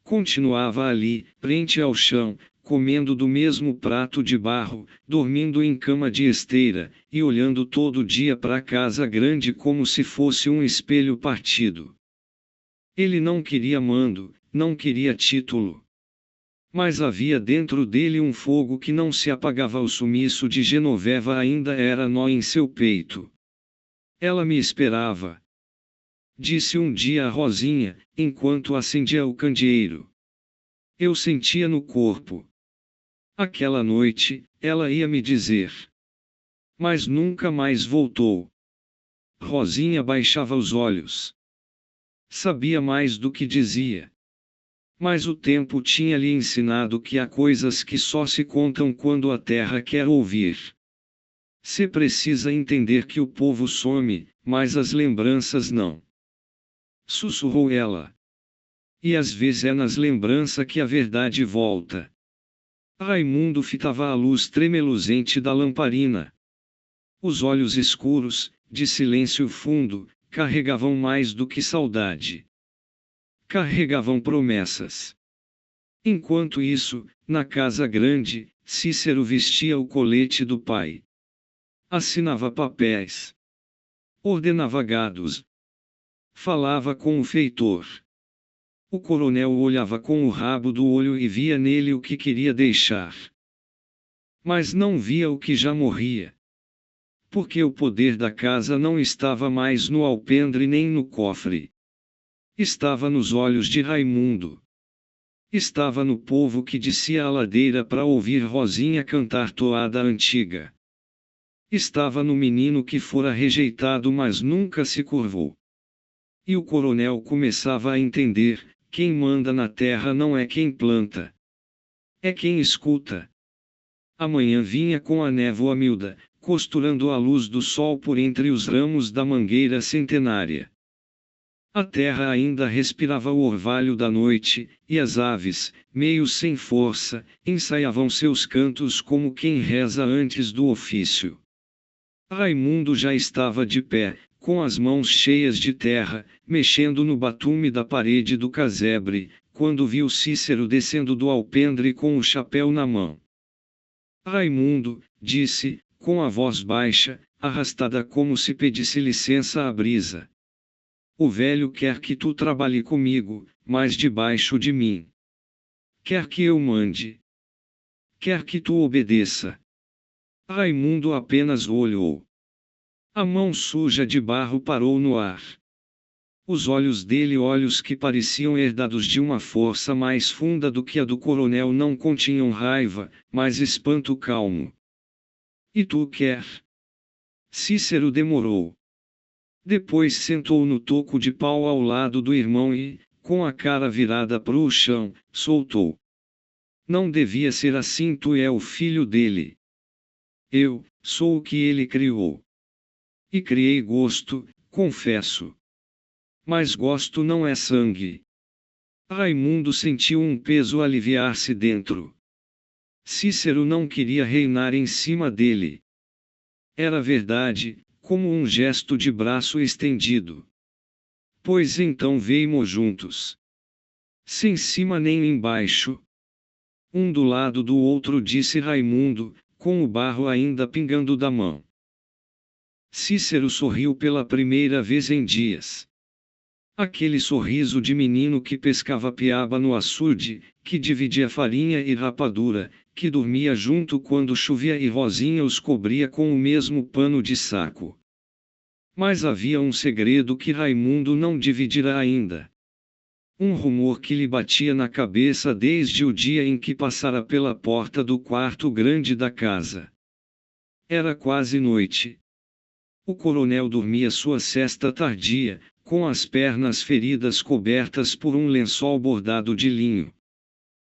Continuava ali, frente ao chão, comendo do mesmo prato de barro, dormindo em cama de esteira, e olhando todo dia para a casa grande como se fosse um espelho partido. Ele não queria mando, não queria título. Mas havia dentro dele um fogo que não se apagava. O sumiço de Genoveva ainda era nó em seu peito. Ela me esperava. Disse um dia a Rosinha, enquanto acendia o candeeiro. Eu sentia no corpo. Aquela noite, ela ia me dizer. Mas nunca mais voltou. Rosinha baixava os olhos. Sabia mais do que dizia. Mas o tempo tinha lhe ensinado que há coisas que só se contam quando a terra quer ouvir. Se precisa entender que o povo some, mas as lembranças não. Sussurrou ela. E às vezes é nas lembranças que a verdade volta. Raimundo fitava a luz tremeluzente da lamparina. Os olhos escuros, de silêncio fundo, carregavam mais do que saudade. Carregavam promessas. Enquanto isso, na casa grande, Cícero vestia o colete do pai. Assinava papéis. Ordenava gados. Falava com o feitor. O coronel olhava com o rabo do olho e via nele o que queria deixar. Mas não via o que já morria. Porque o poder da casa não estava mais no alpendre nem no cofre. Estava nos olhos de Raimundo. Estava no povo que descia a ladeira para ouvir Rosinha cantar toada antiga. Estava no menino que fora rejeitado mas nunca se curvou. E o coronel começava a entender: quem manda na terra não é quem planta. É quem escuta. A manhã vinha com a névoa miúda, costurando a luz do sol por entre os ramos da mangueira centenária. A terra ainda respirava o orvalho da noite, e as aves, meio sem força, ensaiavam seus cantos como quem reza antes do ofício. Raimundo já estava de pé, com as mãos cheias de terra, mexendo no batume da parede do casebre, quando viu Cícero descendo do alpendre com o chapéu na mão. Raimundo, disse, com a voz baixa, arrastada como se pedisse licença à brisa. O velho quer que tu trabalhe comigo, mas debaixo de mim. Quer que eu mande. Quer que tu obedeça. Raimundo apenas olhou. A mão suja de barro parou no ar. Os olhos dele, olhos que pareciam herdados de uma força mais funda do que a do coronel, não continham raiva, mas espanto calmo. E tu quer? Cícero demorou. Depois sentou no toco de pau ao lado do irmão e, com a cara virada para o chão, soltou. Não devia ser assim, tu é o filho dele. Eu sou o que ele criou. E criei gosto, confesso. Mas gosto não é sangue. Raimundo sentiu um peso aliviar-se dentro. Cícero não queria reinar em cima dele. Era verdade, como um gesto de braço estendido. Pois então veimo juntos. Sem cima nem embaixo. Um do lado do outro, disse Raimundo, com o barro ainda pingando da mão. Cícero sorriu pela primeira vez em dias. Aquele sorriso de menino que pescava piaba no açude, que dividia farinha e rapadura, que dormia junto quando chovia e Rosinha os cobria com o mesmo pano de saco. Mas havia um segredo que Raimundo não dividira ainda. Um rumor que lhe batia na cabeça desde o dia em que passara pela porta do quarto grande da casa. Era quase noite. O coronel dormia sua sesta tardia, com as pernas feridas cobertas por um lençol bordado de linho.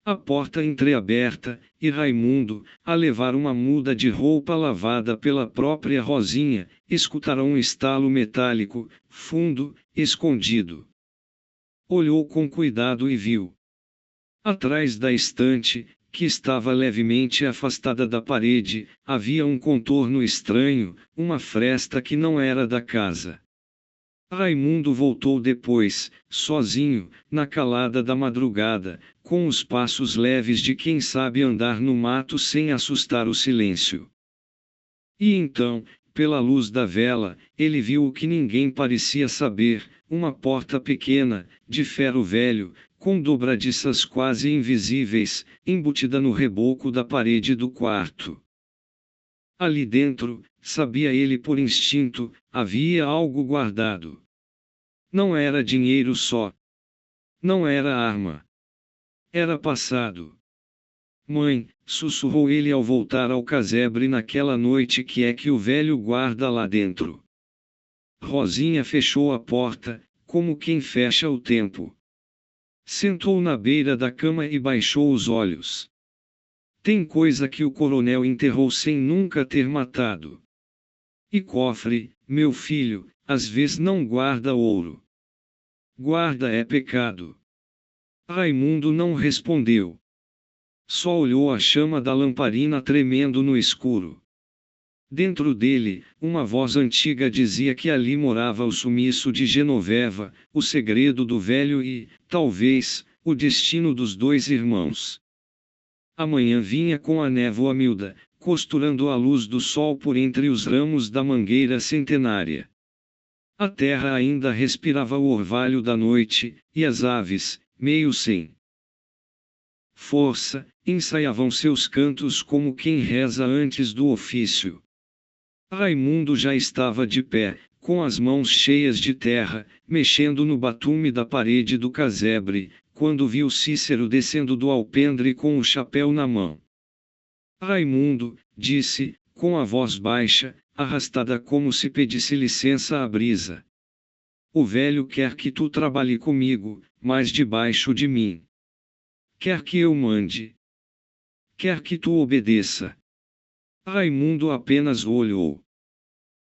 A porta entreaberta, e Raimundo, a levar uma muda de roupa lavada pela própria Rosinha, escutara um estalo metálico, fundo, escondido. Olhou com cuidado e viu. Atrás da estante, que estava levemente afastada da parede, havia um contorno estranho, uma fresta que não era da casa. Raimundo voltou depois, sozinho, na calada da madrugada, com os passos leves de quem sabe andar no mato sem assustar o silêncio. E então, pela luz da vela, ele viu o que ninguém parecia saber: uma porta pequena, de ferro velho, com dobradiças quase invisíveis, embutida no reboco da parede do quarto. Ali dentro, sabia ele por instinto, havia algo guardado. Não era dinheiro só. Não era arma. Era passado. Mãe, sussurrou ele ao voltar ao casebre naquela noite, que é que o velho guarda lá dentro? Rosinha fechou a porta, como quem fecha o tempo. Sentou na beira da cama e baixou os olhos. Tem coisa que o coronel enterrou sem nunca ter matado. E cofre, meu filho, às vezes não guarda ouro. Guarda é pecado. Raimundo não respondeu. Só olhou a chama da lamparina tremendo no escuro. Dentro dele, uma voz antiga dizia que ali morava o sumiço de Genoveva, o segredo do velho e, talvez, o destino dos dois irmãos. A manhã vinha com a névoa miúda, costurando a luz do sol por entre os ramos da mangueira centenária. A terra ainda respirava o orvalho da noite, e as aves, meio sem força, ensaiavam seus cantos como quem reza antes do ofício. Raimundo já estava de pé, com as mãos cheias de terra, mexendo no batume da parede do casebre, quando viu Cícero descendo do alpendre com o chapéu na mão. Raimundo, disse, com a voz baixa, arrastada como se pedisse licença à brisa. O velho quer que tu trabalhe comigo, mas debaixo de mim. Quer que eu mande. Quer que tu obedeça. Raimundo apenas olhou.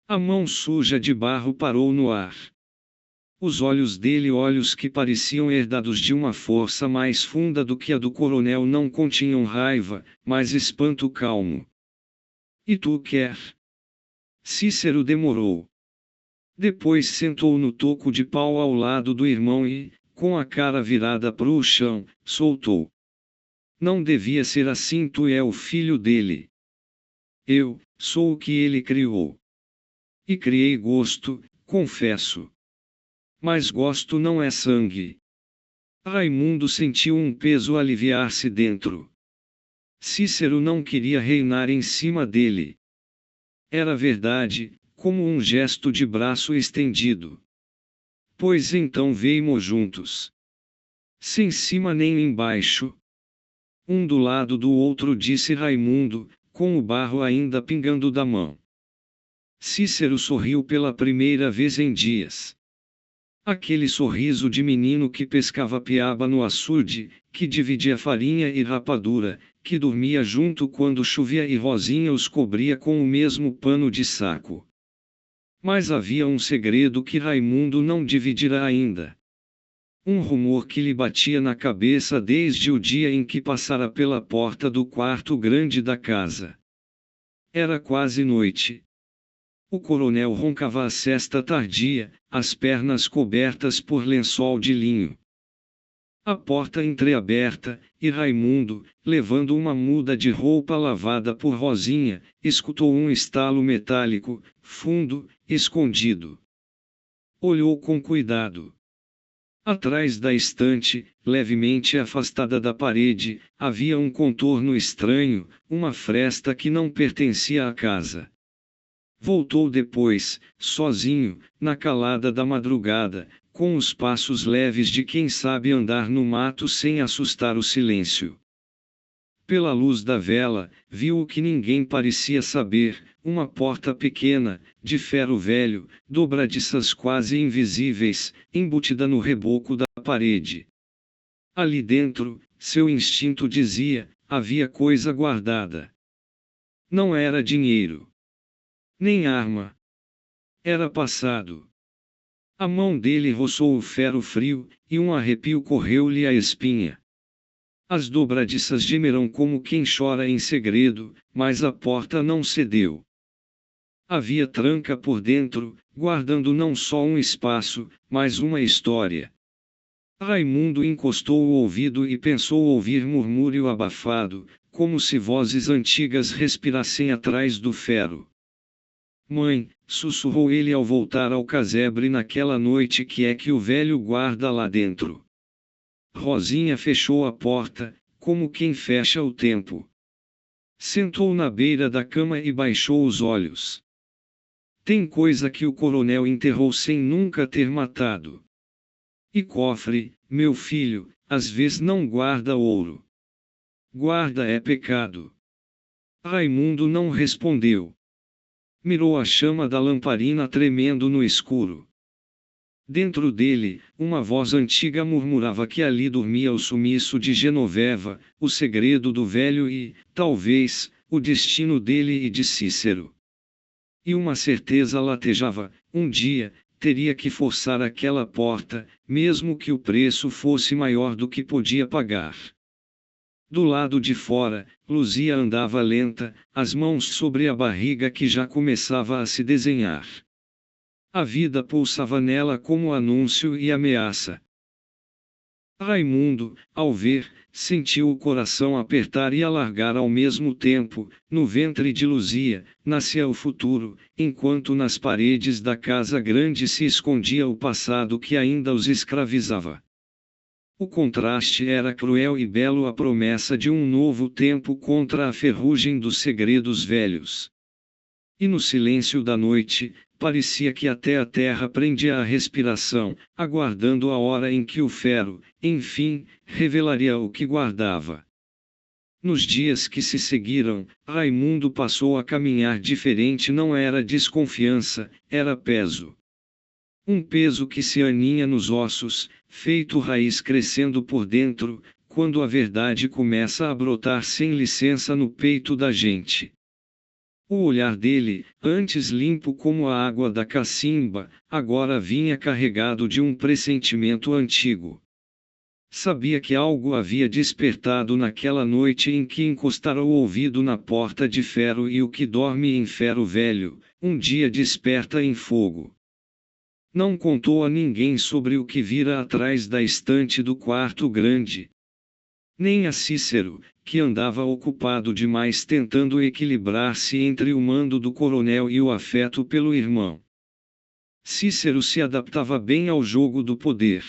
A mão suja de barro parou no ar. Os olhos dele, olhos que pareciam herdados de uma força mais funda do que a do coronel, não continham raiva, mas espanto calmo. E tu quer? Cícero demorou. Depois sentou no toco de pau ao lado do irmão e, com a cara virada para o chão, soltou. Não devia ser assim, tu é o filho dele. Eu sou o que ele criou. E criei gosto, confesso. Mas gosto não é sangue. Raimundo sentiu um peso aliviar-se dentro. Cícero não queria reinar em cima dele. Era verdade, como um gesto de braço estendido. Pois então veimo juntos. Sem cima nem embaixo. Um do lado do outro, disse Raimundo, com o barro ainda pingando da mão. Cícero sorriu pela primeira vez em dias. Aquele sorriso de menino que pescava piaba no açude, que dividia farinha e rapadura, que dormia junto quando chovia e Rosinha os cobria com o mesmo pano de saco. Mas havia um segredo que Raimundo não dividirá ainda. Um rumor que lhe batia na cabeça desde o dia em que passara pela porta do quarto grande da casa. Era quase noite. O coronel roncava a sesta tardia, as pernas cobertas por lençol de linho. A porta entreaberta, e Raimundo, levando uma muda de roupa lavada por Rosinha, escutou um estalo metálico, fundo, escondido. Olhou com cuidado. Atrás da estante, levemente afastada da parede, havia um contorno estranho, uma fresta que não pertencia à casa. Voltou depois, sozinho, na calada da madrugada, com os passos leves de quem sabe andar no mato sem assustar o silêncio. Pela luz da vela, viu o que ninguém parecia saber, uma porta pequena, de ferro velho, dobradiças quase invisíveis, embutida no reboco da parede. Ali dentro, seu instinto dizia, havia coisa guardada. Não era dinheiro. Nem arma. Era passado. A mão dele roçou o ferro frio, e um arrepio correu-lhe a espinha. As dobradiças gemeram como quem chora em segredo, mas a porta não cedeu. Havia tranca por dentro, guardando não só um espaço, mas uma história. Raimundo encostou o ouvido e pensou ouvir murmúrio abafado, como se vozes antigas respirassem atrás do ferro. Mãe, sussurrou ele ao voltar ao casebre naquela noite, que é que o velho guarda lá dentro? Rosinha fechou a porta, como quem fecha o tempo. Sentou na beira da cama e baixou os olhos. Tem coisa que o coronel enterrou sem nunca ter matado. E cofre, meu filho, às vezes não guarda ouro. Guarda é pecado. Raimundo não respondeu. Mirou a chama da lamparina tremendo no escuro. Dentro dele, uma voz antiga murmurava que ali dormia o sumiço de Genoveva, o segredo do velho e, talvez, o destino dele e de Cícero. E uma certeza latejava: um dia, teria que forçar aquela porta, mesmo que o preço fosse maior do que podia pagar. Do lado de fora, Luzia andava lenta, as mãos sobre a barriga que já começava a se desenhar. A vida pulsava nela como anúncio e ameaça. Raimundo, ao ver, sentiu o coração apertar e alargar ao mesmo tempo. No ventre de Luzia, nascia o futuro, enquanto nas paredes da casa grande se escondia o passado que ainda os escravizava. O contraste era cruel e belo, a promessa de um novo tempo contra a ferrugem dos segredos velhos. E no silêncio da noite, parecia que até a terra prendia a respiração, aguardando a hora em que o ferro, enfim, revelaria o que guardava. Nos dias que se seguiram, Raimundo passou a caminhar diferente. Não era desconfiança, era peso. Um peso que se aninha nos ossos, feito raiz crescendo por dentro, quando a verdade começa a brotar sem licença no peito da gente. O olhar dele, antes limpo como a água da cacimba, agora vinha carregado de um pressentimento antigo. Sabia que algo havia despertado naquela noite em que encostara o ouvido na porta de ferro, e o que dorme em ferro velho, um dia desperta em fogo. Não contou a ninguém sobre o que vira atrás da estante do quarto grande. Nem a Cícero, que andava ocupado demais tentando equilibrar-se entre o mando do coronel e o afeto pelo irmão. Cícero se adaptava bem ao jogo do poder.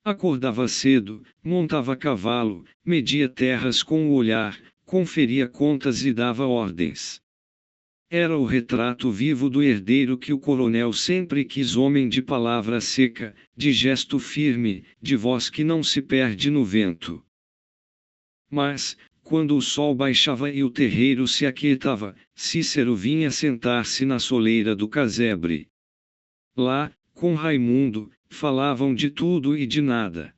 Acordava cedo, montava cavalo, media terras com o olhar, conferia contas e dava ordens. Era o retrato vivo do herdeiro que o coronel sempre quis, homem de palavra seca, de gesto firme, de voz que não se perde no vento. Mas, quando o sol baixava e o terreiro se aquietava, Cícero vinha sentar-se na soleira do casebre. Lá, com Raimundo, falavam de tudo e de nada.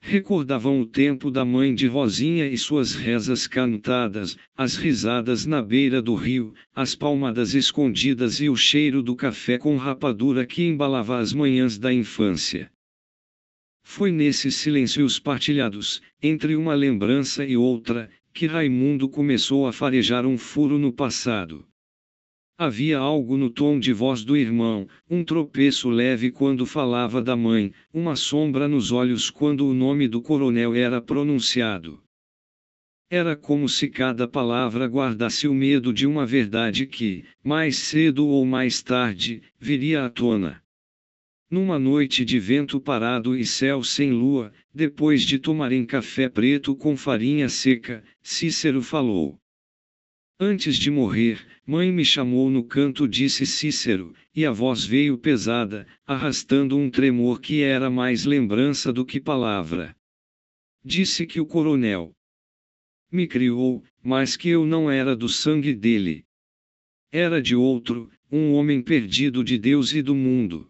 Recordavam o tempo da mãe de Rosinha e suas rezas cantadas, as risadas na beira do rio, as palmadas escondidas e o cheiro do café com rapadura que embalava as manhãs da infância. Foi nesses silêncios partilhados, entre uma lembrança e outra, que Raimundo começou a farejar um furo no passado. Havia algo no tom de voz do irmão, um tropeço leve quando falava da mãe, uma sombra nos olhos quando o nome do coronel era pronunciado. Era como se cada palavra guardasse o medo de uma verdade que, mais cedo ou mais tarde, viria à tona. Numa noite de vento parado e céu sem lua, depois de tomarem café preto com farinha seca, Cícero falou. Antes de morrer, mãe me chamou no canto, disse Cícero, e a voz veio pesada, arrastando um tremor que era mais lembrança do que palavra. Disse que o coronel me criou, mas que eu não era do sangue dele. Era de outro, um homem perdido de Deus e do mundo.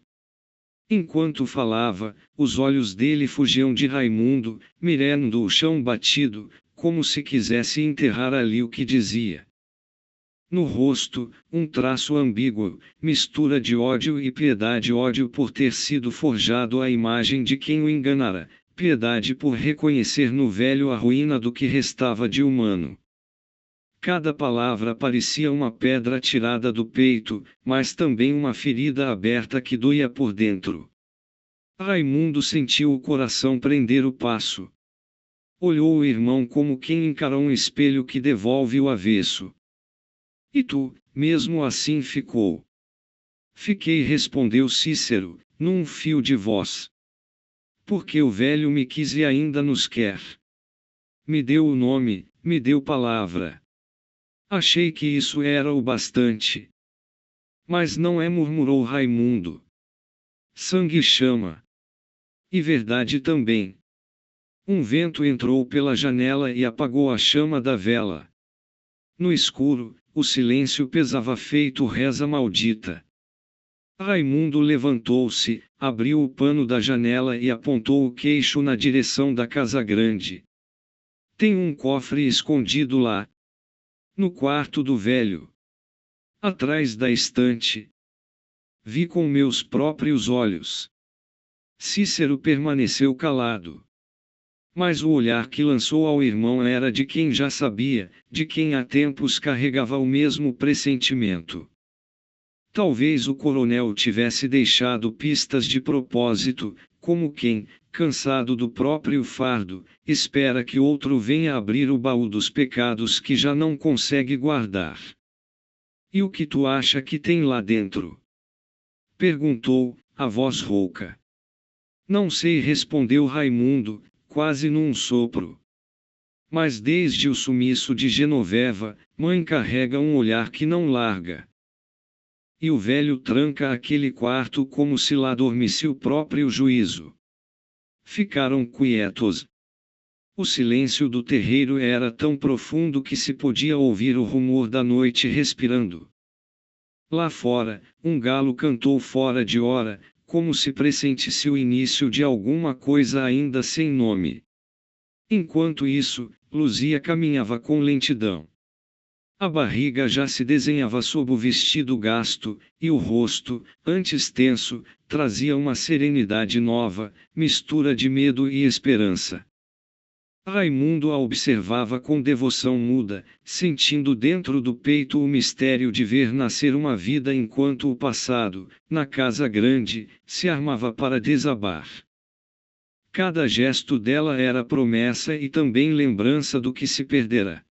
Enquanto falava, os olhos dele fugiam de Raimundo, mirando o chão batido, como se quisesse enterrar ali o que dizia. No rosto, um traço ambíguo, mistura de ódio e piedade: ódio por ter sido forjado à imagem de quem o enganara, piedade por reconhecer no velho a ruína do que restava de humano. Cada palavra parecia uma pedra tirada do peito, mas também uma ferida aberta que doía por dentro. Raimundo sentiu o coração prender o passo. Olhou o irmão como quem encara um espelho que devolve o avesso. E tu, mesmo assim ficou? Fiquei, respondeu Cícero, num fio de voz. Porque o velho me quis e ainda nos quer. Me deu o nome, me deu palavra. Achei que isso era o bastante. Mas não é, murmurou Raimundo. Sangue chama. E verdade também. Um vento entrou pela janela e apagou a chama da vela. No escuro, o silêncio pesava feito reza maldita. Raimundo levantou-se, abriu o pano da janela e apontou o queixo na direção da casa grande. Tem um cofre escondido lá. No quarto do velho. Atrás da estante. Vi com meus próprios olhos. Cícero permaneceu calado. Mas o olhar que lançou ao irmão era de quem já sabia, de quem há tempos carregava o mesmo pressentimento. Talvez o coronel tivesse deixado pistas de propósito, como quem, cansado do próprio fardo, espera que outro venha abrir o baú dos pecados que já não consegue guardar. E o que tu acha que tem lá dentro? Perguntou, a voz rouca. Não sei, respondeu Raimundo, quase num sopro. Mas desde o sumiço de Genoveva, mãe carrega um olhar que não larga. E o velho tranca aquele quarto como se lá dormisse o próprio juízo. Ficaram quietos. O silêncio do terreiro era tão profundo que se podia ouvir o rumor da noite respirando. Lá fora, um galo cantou fora de hora, como se pressentisse o início de alguma coisa ainda sem nome. Enquanto isso, Luzia caminhava com lentidão. A barriga já se desenhava sob o vestido gasto, e o rosto, antes tenso, trazia uma serenidade nova, mistura de medo e esperança. Raimundo a observava com devoção muda, sentindo dentro do peito o mistério de ver nascer uma vida enquanto o passado, na casa grande, se armava para desabar. Cada gesto dela era promessa e também lembrança do que se perdera.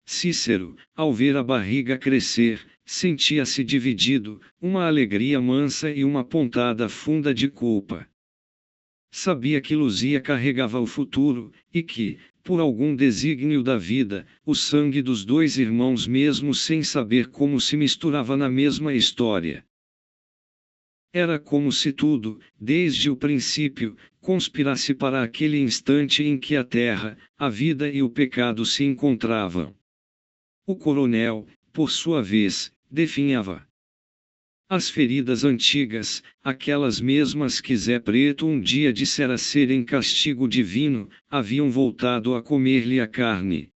Cícero, ao ver a barriga crescer, sentia-se dividido, uma alegria mansa e uma pontada funda de culpa. Sabia que Luzia carregava o futuro, e que, por algum desígnio da vida, o sangue dos dois irmãos mesmo sem saber como se misturava na mesma história. Era como se tudo, desde o princípio, conspirasse para aquele instante em que a terra, a vida e o pecado se encontravam. O coronel, por sua vez, definhava. As feridas antigas, aquelas mesmas que Zé Preto um dia dissera serem castigo divino, haviam voltado a comer-lhe a carne.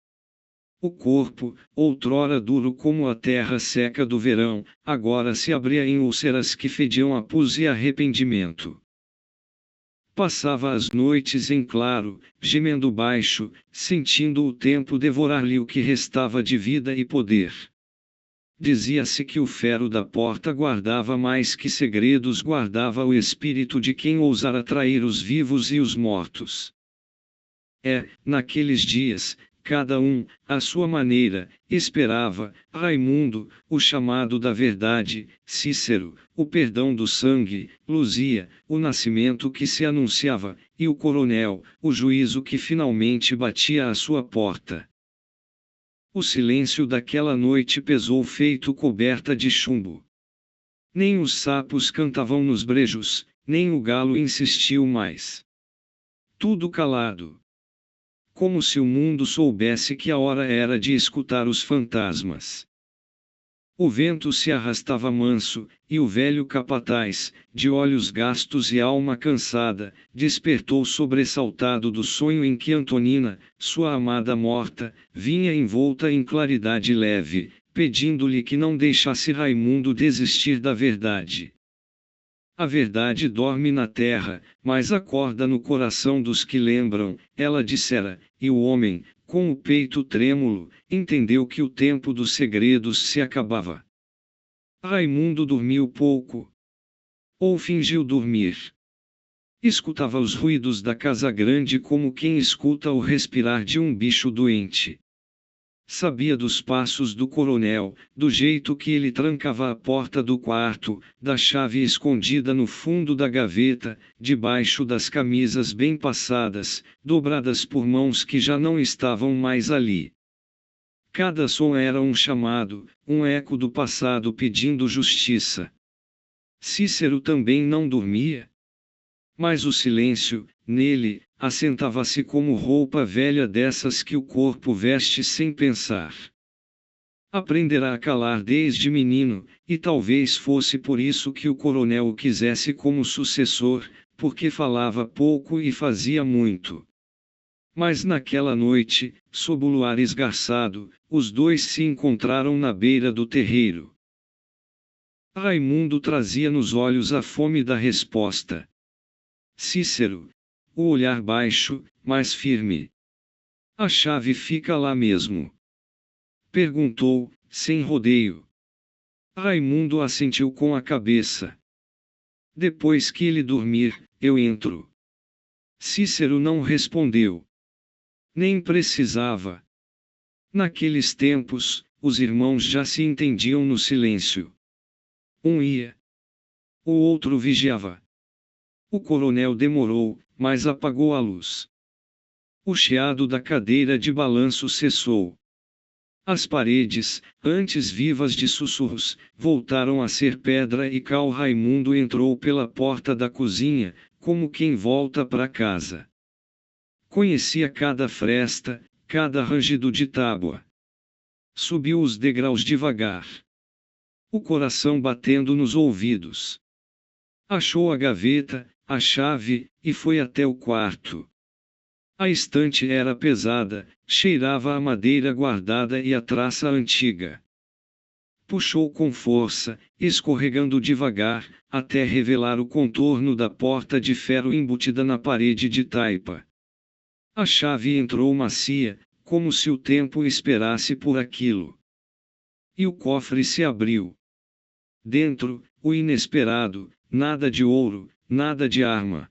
O corpo, outrora duro como a terra seca do verão, agora se abria em úlceras que fediam a pus e arrependimento. Passava as noites em claro, gemendo baixo, sentindo o tempo devorar-lhe o que restava de vida e poder. Dizia-se que o ferro da porta guardava mais que segredos, guardava o espírito de quem ousara trair os vivos e os mortos. Naqueles dias, cada um, à sua maneira, esperava, Raimundo, o chamado da verdade, Cícero, o perdão do sangue, Luzia, o nascimento que se anunciava, e o coronel, o juízo que finalmente batia à sua porta. O silêncio daquela noite pesou feito coberta de chumbo. Nem os sapos cantavam nos brejos, nem o galo insistiu mais. Tudo calado. Como se o mundo soubesse que a hora era de escutar os fantasmas. O vento se arrastava manso, e o velho capataz, de olhos gastos e alma cansada, despertou sobressaltado do sonho em que Antonina, sua amada morta, vinha envolta em claridade leve, pedindo-lhe que não deixasse Raimundo desistir da verdade. A verdade dorme na terra, mas acorda no coração dos que lembram, ela dissera, e o homem, com o peito trêmulo, entendeu que o tempo dos segredos se acabava. Raimundo dormiu pouco. Ou fingiu dormir. Escutava os ruídos da casa grande como quem escuta o respirar de um bicho doente. Sabia dos passos do coronel, do jeito que ele trancava a porta do quarto, da chave escondida no fundo da gaveta, debaixo das camisas bem passadas, dobradas por mãos que já não estavam mais ali. Cada som era um chamado, um eco do passado pedindo justiça. Cícero também não dormia. Mas o silêncio, nele, assentava-se como roupa velha dessas que o corpo veste sem pensar. Aprenderá a calar desde menino, e talvez fosse por isso que o coronel o quisesse como sucessor, porque falava pouco e fazia muito. Mas naquela noite, sob o luar esgarçado, os dois se encontraram na beira do terreiro. Raimundo trazia nos olhos a fome da resposta. Cícero, o olhar baixo, mas firme. A chave fica lá mesmo? Perguntou, sem rodeio. Raimundo assentiu com a cabeça. Depois que ele dormir, eu entro. Cícero não respondeu. Nem precisava. Naqueles tempos, os irmãos já se entendiam no silêncio. Um ia. O outro vigiava. O coronel demorou, mas apagou a luz. O chiado da cadeira de balanço cessou. As paredes, antes vivas de sussurros, voltaram a ser pedra e cal. Raimundo entrou pela porta da cozinha, como quem volta para casa. Conhecia cada fresta, cada rangido de tábua. Subiu os degraus devagar. O coração batendo nos ouvidos. Achou a gaveta, a chave, e foi até o quarto. A estante era pesada, cheirava a madeira guardada e a traça antiga. Puxou com força, escorregando devagar, até revelar o contorno da porta de ferro embutida na parede de taipa. A chave entrou macia, como se o tempo esperasse por aquilo. E o cofre se abriu. Dentro, o inesperado, nada de ouro, nada de arma.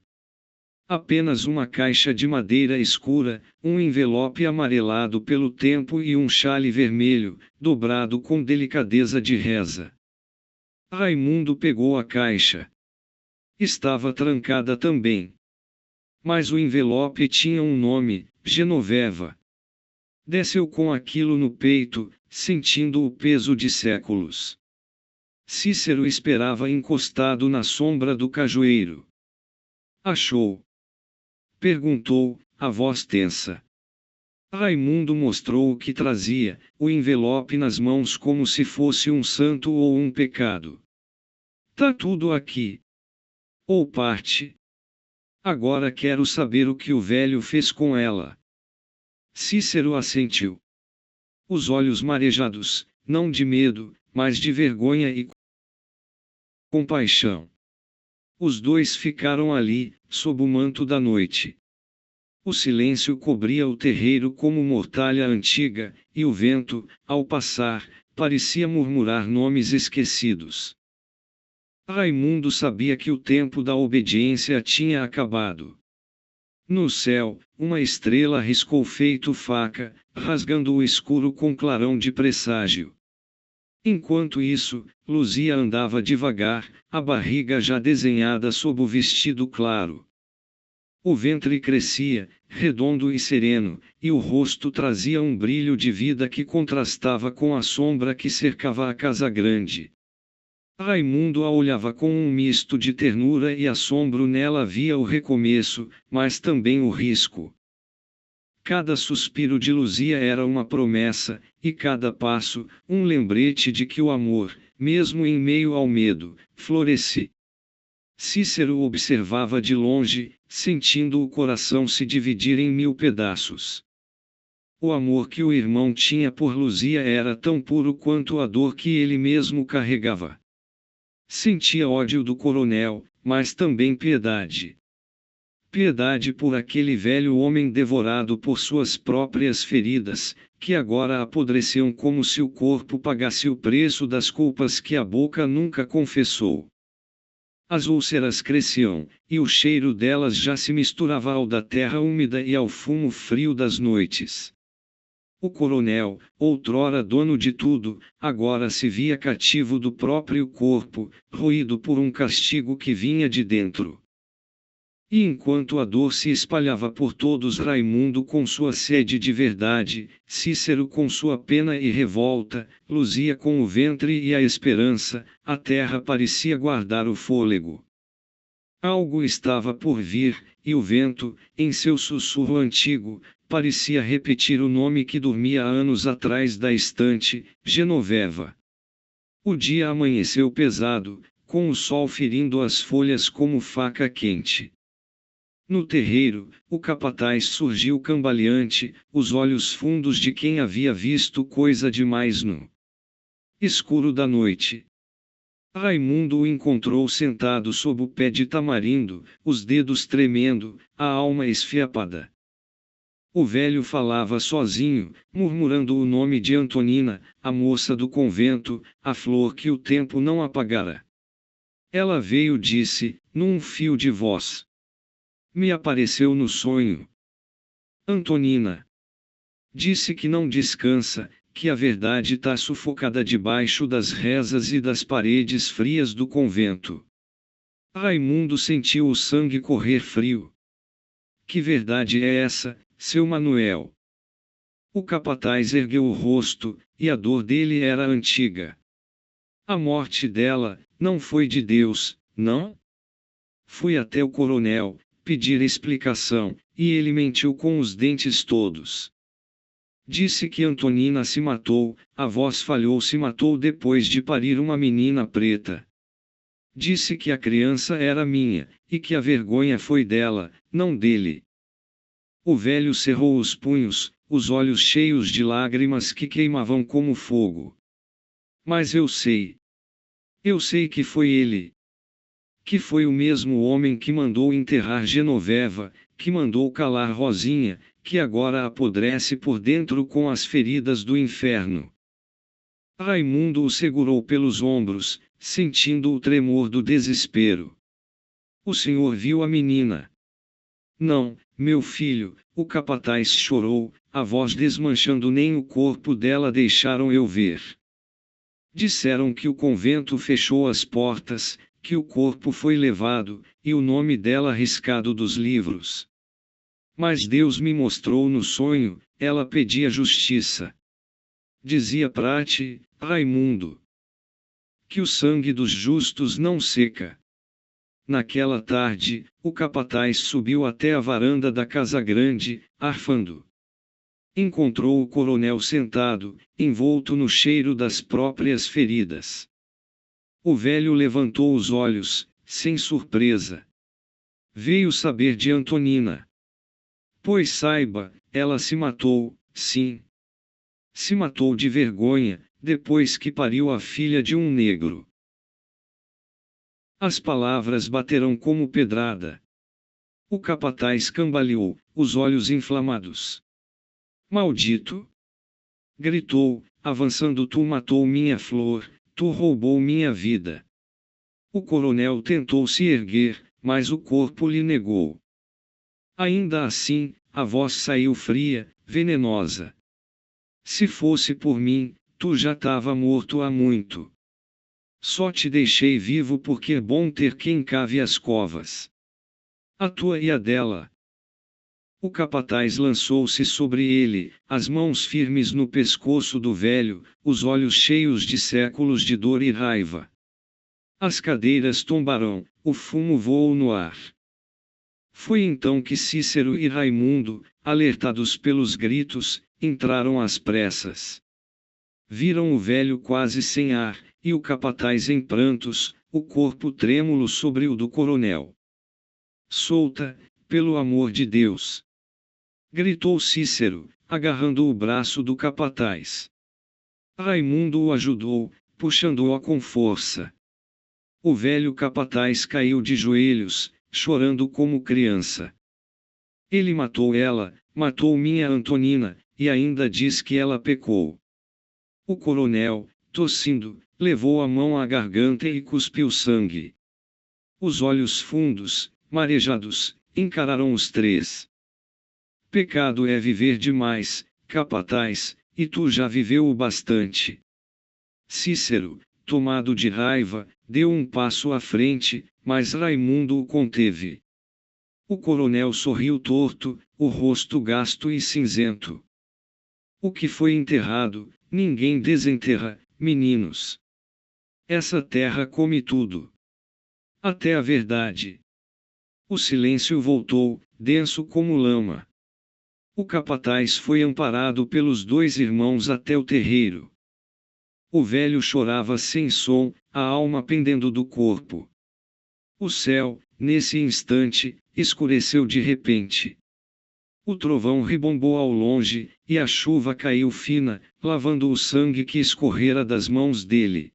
Apenas uma caixa de madeira escura, um envelope amarelado pelo tempo e um xale vermelho, dobrado com delicadeza de reza. Raimundo pegou a caixa. Estava trancada também. Mas o envelope tinha um nome, Genoveva. Desceu com aquilo no peito, sentindo o peso de séculos. Cícero esperava encostado na sombra do cajueiro. Achou? Perguntou, a voz tensa. Raimundo mostrou o que trazia, o envelope nas mãos como se fosse um santo ou um pecado. Tá tudo aqui. Ou parte. Agora quero saber o que o velho fez com ela. Cícero assentiu. Os olhos marejados, não de medo, mas de vergonha e compaixão. Os dois ficaram ali, sob o manto da noite. O silêncio cobria o terreiro como mortalha antiga, e o vento, ao passar, parecia murmurar nomes esquecidos. Raimundo sabia que o tempo da obediência tinha acabado. No céu, uma estrela riscou feito faca, rasgando o escuro com clarão de presságio. Enquanto isso, Luzia andava devagar, a barriga já desenhada sob o vestido claro. O ventre crescia, redondo e sereno, e o rosto trazia um brilho de vida que contrastava com a sombra que cercava a casa grande. Raimundo a olhava com um misto de ternura e assombro. Nela havia o recomeço, mas também o risco. Cada suspiro de Luzia era uma promessa, e cada passo, um lembrete de que o amor, mesmo em meio ao medo, floresce. Cícero observava de longe, sentindo o coração se dividir em 1000 pedaços. O amor que o irmão tinha por Luzia era tão puro quanto a dor que ele mesmo carregava. Sentia ódio do coronel, mas também piedade. Piedade por aquele velho homem devorado por suas próprias feridas, que agora apodreciam como se o corpo pagasse o preço das culpas que a boca nunca confessou. As úlceras cresciam, e o cheiro delas já se misturava ao da terra úmida e ao fumo frio das noites. O coronel, outrora dono de tudo, agora se via cativo do próprio corpo, roído por um castigo que vinha de dentro. E enquanto a dor se espalhava por todos, Raimundo com sua sede de verdade, Cícero com sua pena e revolta, Luzia com o ventre e a esperança, a terra parecia guardar o fôlego. Algo estava por vir, e o vento, em seu sussurro antigo, parecia repetir o nome que dormia há anos atrás da estante, Genoveva. O dia amanheceu pesado, com o sol ferindo as folhas como faca quente. No terreiro, o capataz surgiu cambaleante, os olhos fundos de quem havia visto coisa demais no escuro da noite. Raimundo o encontrou sentado sob o pé de tamarindo, os dedos tremendo, a alma esfiapada. O velho falava sozinho, murmurando o nome de Antonina, a moça do convento, a flor que o tempo não apagara. Ela veio, disse, num fio de voz. Me apareceu no sonho. Antonina. Disse que não descansa, que a verdade tá sufocada debaixo das rezas e das paredes frias do convento. Raimundo sentiu o sangue correr frio. Que verdade é essa, seu Manuel? O capataz ergueu o rosto, e a dor dele era antiga. A morte dela, não foi de Deus, não? Fui até o coronel, pedir explicação, e ele mentiu com os dentes todos. Disse que Antonina se matou, a voz falhou, se matou depois de parir uma menina preta. Disse que a criança era minha, e que a vergonha foi dela, não dele. O velho cerrou os punhos, os olhos cheios de lágrimas que queimavam como fogo. Mas eu sei. Eu sei que foi ele. Que foi o mesmo homem que mandou enterrar Genoveva, que mandou calar Rosinha, que agora apodrece por dentro com as feridas do inferno. Raimundo o segurou pelos ombros, sentindo o tremor do desespero. O senhor viu a menina? Não, meu filho, o capataz chorou, a voz desmanchando, nem o corpo dela deixaram eu ver. Disseram que o convento fechou as portas, que o corpo foi levado, e o nome dela riscado dos livros. Mas Deus me mostrou no sonho, ela pedia justiça. Dizia Prate, Raimundo, que o sangue dos justos não seca. Naquela tarde, o capataz subiu até a varanda da casa grande, arfando. Encontrou o coronel sentado, envolto no cheiro das próprias feridas. O velho levantou os olhos, sem surpresa. Veio saber de Antonina. Pois saiba, ela se matou, sim. Se matou de vergonha, depois que pariu a filha de um negro. As palavras bateram como pedrada. O capataz cambaleou, os olhos inflamados. Maldito! Gritou, avançando, tu matou minha flor, tu roubou minha vida. O coronel tentou se erguer, mas o corpo lhe negou. Ainda assim, a voz saiu fria, venenosa. Se fosse por mim, tu já tava morto há muito. Só te deixei vivo porque é bom ter quem cave as covas. A tua e a dela. O capataz lançou-se sobre ele, as mãos firmes no pescoço do velho, os olhos cheios de séculos de dor e raiva. As cadeiras tombaram, o fumo voou no ar. Foi então que Cícero e Raimundo, alertados pelos gritos, entraram às pressas. Viram o velho quase sem ar, e o capataz em prantos, o corpo trêmulo sobre o do coronel. Solta, pelo amor de Deus! Gritou Cícero, agarrando o braço do capataz. Raimundo o ajudou, puxando-o com força. O velho capataz caiu de joelhos, chorando como criança. Ele matou ela, matou minha Antonina, e ainda diz que ela pecou. O coronel, tossindo, levou a mão à garganta e cuspiu sangue. Os olhos fundos, marejados, encararam os três. Pecado é viver demais, capataz, e tu já viveu o bastante. Cícero, tomado de raiva, deu um passo à frente, mas Raimundo o conteve. O coronel sorriu torto, o rosto gasto e cinzento. O que foi enterrado, ninguém desenterra, meninos. Essa terra come tudo. Até a verdade. O silêncio voltou, denso como lama. O capataz foi amparado pelos dois irmãos até o terreiro. O velho chorava sem som, a alma pendendo do corpo. O céu, nesse instante, escureceu de repente. O trovão ribombou ao longe, e a chuva caiu fina, lavando o sangue que escorrera das mãos dele.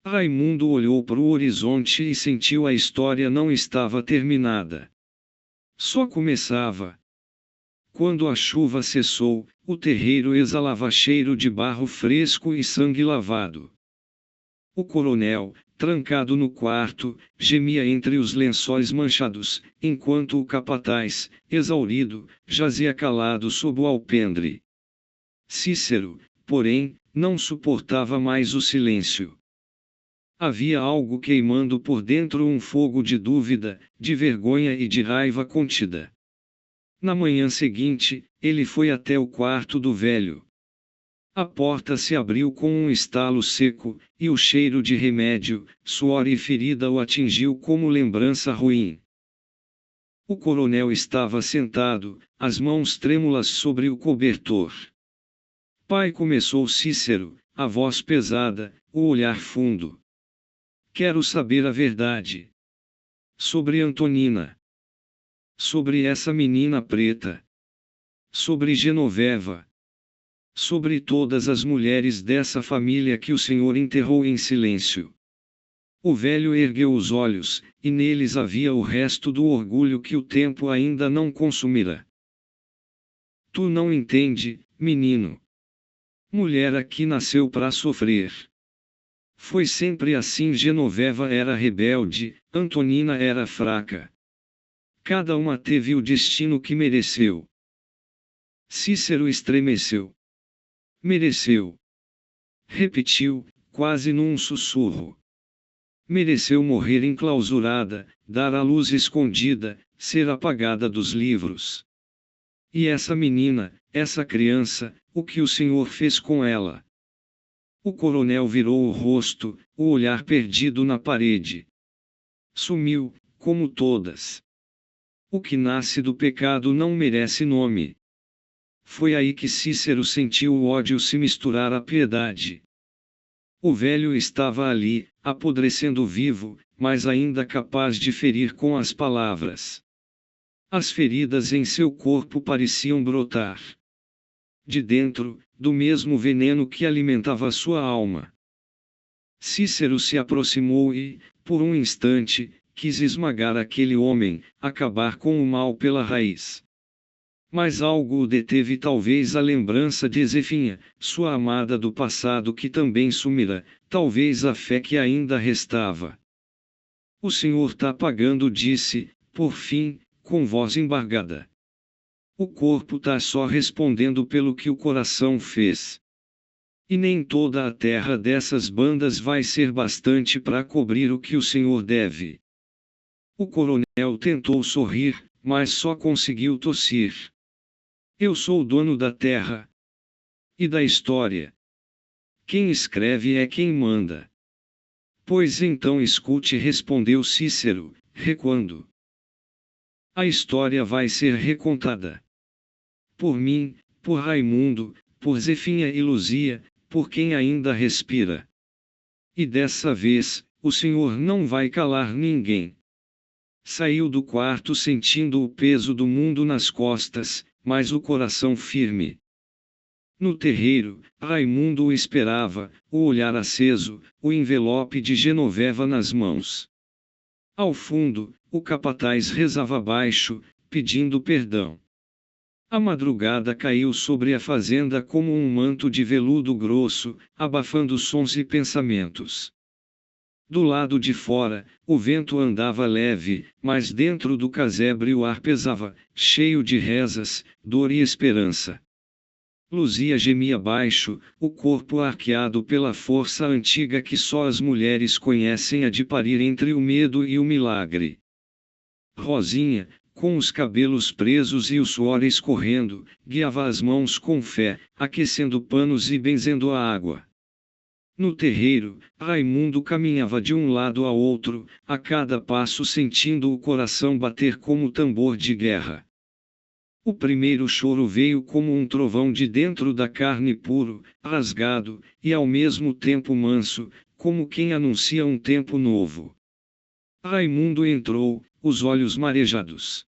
Raimundo olhou para o horizonte e sentiu a história não estava terminada. Só começava. Quando a chuva cessou, o terreiro exalava cheiro de barro fresco e sangue lavado. O coronel, trancado no quarto, gemia entre os lençóis manchados, enquanto o capataz, exaurido, jazia calado sob o alpendre. Cícero, porém, não suportava mais o silêncio. Havia algo queimando por dentro, um fogo de dúvida, de vergonha e de raiva contida. Na manhã seguinte, ele foi até o quarto do velho. A porta se abriu com um estalo seco, e o cheiro de remédio, suor e ferida o atingiu como lembrança ruim. O coronel estava sentado, as mãos trêmulas sobre o cobertor. Pai, começou Cícero, a voz pesada, o olhar fundo. Quero saber a verdade. Sobre Antonina. Sobre essa menina preta. Sobre Genoveva. Sobre todas as mulheres dessa família que o senhor enterrou em silêncio. O velho ergueu os olhos, e neles havia o resto do orgulho que o tempo ainda não consumira. Tu não entende, menino. Mulher aqui nasceu para sofrer. Foi sempre assim. Genoveva era rebelde, Antonina era fraca. Cada uma teve o destino que mereceu. Cícero estremeceu. Mereceu. Repetiu, quase num sussurro. Mereceu morrer enclausurada, dar à luz escondida, ser apagada dos livros. E essa menina, essa criança, o que o senhor fez com ela? O coronel virou o rosto, o olhar perdido na parede. Sumiu, como todas. O que nasce do pecado não merece nome. Foi aí que Cícero sentiu o ódio se misturar à piedade. O velho estava ali, apodrecendo vivo, mas ainda capaz de ferir com as palavras. As feridas em seu corpo pareciam brotar de dentro, do mesmo veneno que alimentava sua alma. Cícero se aproximou e, por um instante, quis esmagar aquele homem, acabar com o mal pela raiz. Mas algo o deteve, talvez a lembrança de Zefinha, sua amada do passado que também sumira, talvez a fé que ainda restava. O senhor tá pagando, disse, por fim, com voz embargada. O corpo tá só respondendo pelo que o coração fez. E nem toda a terra dessas bandas vai ser bastante para cobrir o que o senhor deve. O coronel tentou sorrir, mas só conseguiu tossir. Eu sou o dono da terra. E da história. Quem escreve é quem manda. Pois então escute, respondeu Cícero, recuando. A história vai ser recontada. Por mim, por Raimundo, por Zefinha e Luzia, por quem ainda respira. E dessa vez, o senhor não vai calar ninguém. Saiu do quarto sentindo o peso do mundo nas costas, mas o coração firme. No terreiro, Raimundo o esperava, o olhar aceso, o envelope de Genoveva nas mãos. Ao fundo, o capataz rezava baixo, pedindo perdão. A madrugada caiu sobre a fazenda como um manto de veludo grosso, abafando sons e pensamentos. Do lado de fora, o vento andava leve, mas dentro do casebre o ar pesava, cheio de rezas, dor e esperança. Luzia gemia baixo, o corpo arqueado pela força antiga que só as mulheres conhecem, a de parir entre o medo e o milagre. Rosinha, com os cabelos presos e o suor escorrendo, guiava as mãos com fé, aquecendo panos e benzendo a água. No terreiro, Raimundo caminhava de um lado a outro, a cada passo sentindo o coração bater como tambor de guerra. O primeiro choro veio como um trovão de dentro da carne puro, rasgado, e ao mesmo tempo manso, como quem anuncia um tempo novo. Raimundo entrou, os olhos marejados.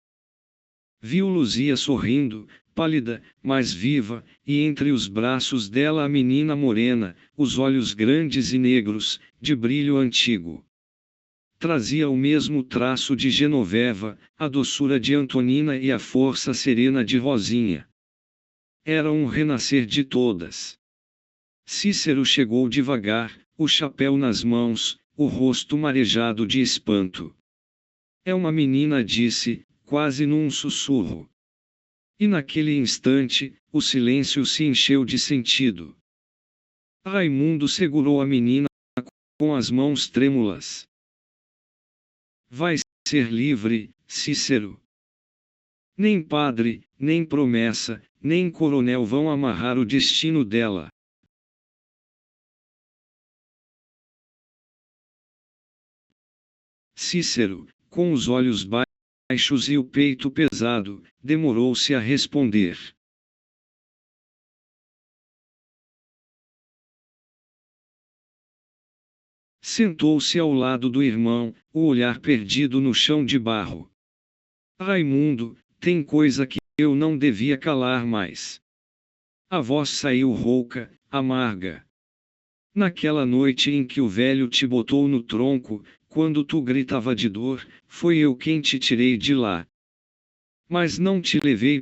Viu Luzia sorrindo, pálida, mas viva, e entre os braços dela a menina morena, os olhos grandes e negros, de brilho antigo. Trazia o mesmo traço de Genoveva, a doçura de Antonina e a força serena de Rosinha. Era um renascer de todas. Cícero chegou devagar, o chapéu nas mãos, o rosto marejado de espanto. É uma menina, disse, quase num sussurro. E naquele instante, o silêncio se encheu de sentido. Raimundo segurou a menina com as mãos trêmulas. Vai ser livre, Cícero. Nem padre, nem promessa, nem coronel vão amarrar o destino dela. Cícero, com os olhos baixos e o peito pesado, demorou-se a responder. Sentou-se ao lado do irmão, o olhar perdido no chão de barro. Raimundo, tem coisa que eu não devia calar mais. A voz saiu rouca, amarga. Naquela noite em que o velho te botou no tronco, quando tu gritava de dor, foi eu quem te tirei de lá. Mas não te levei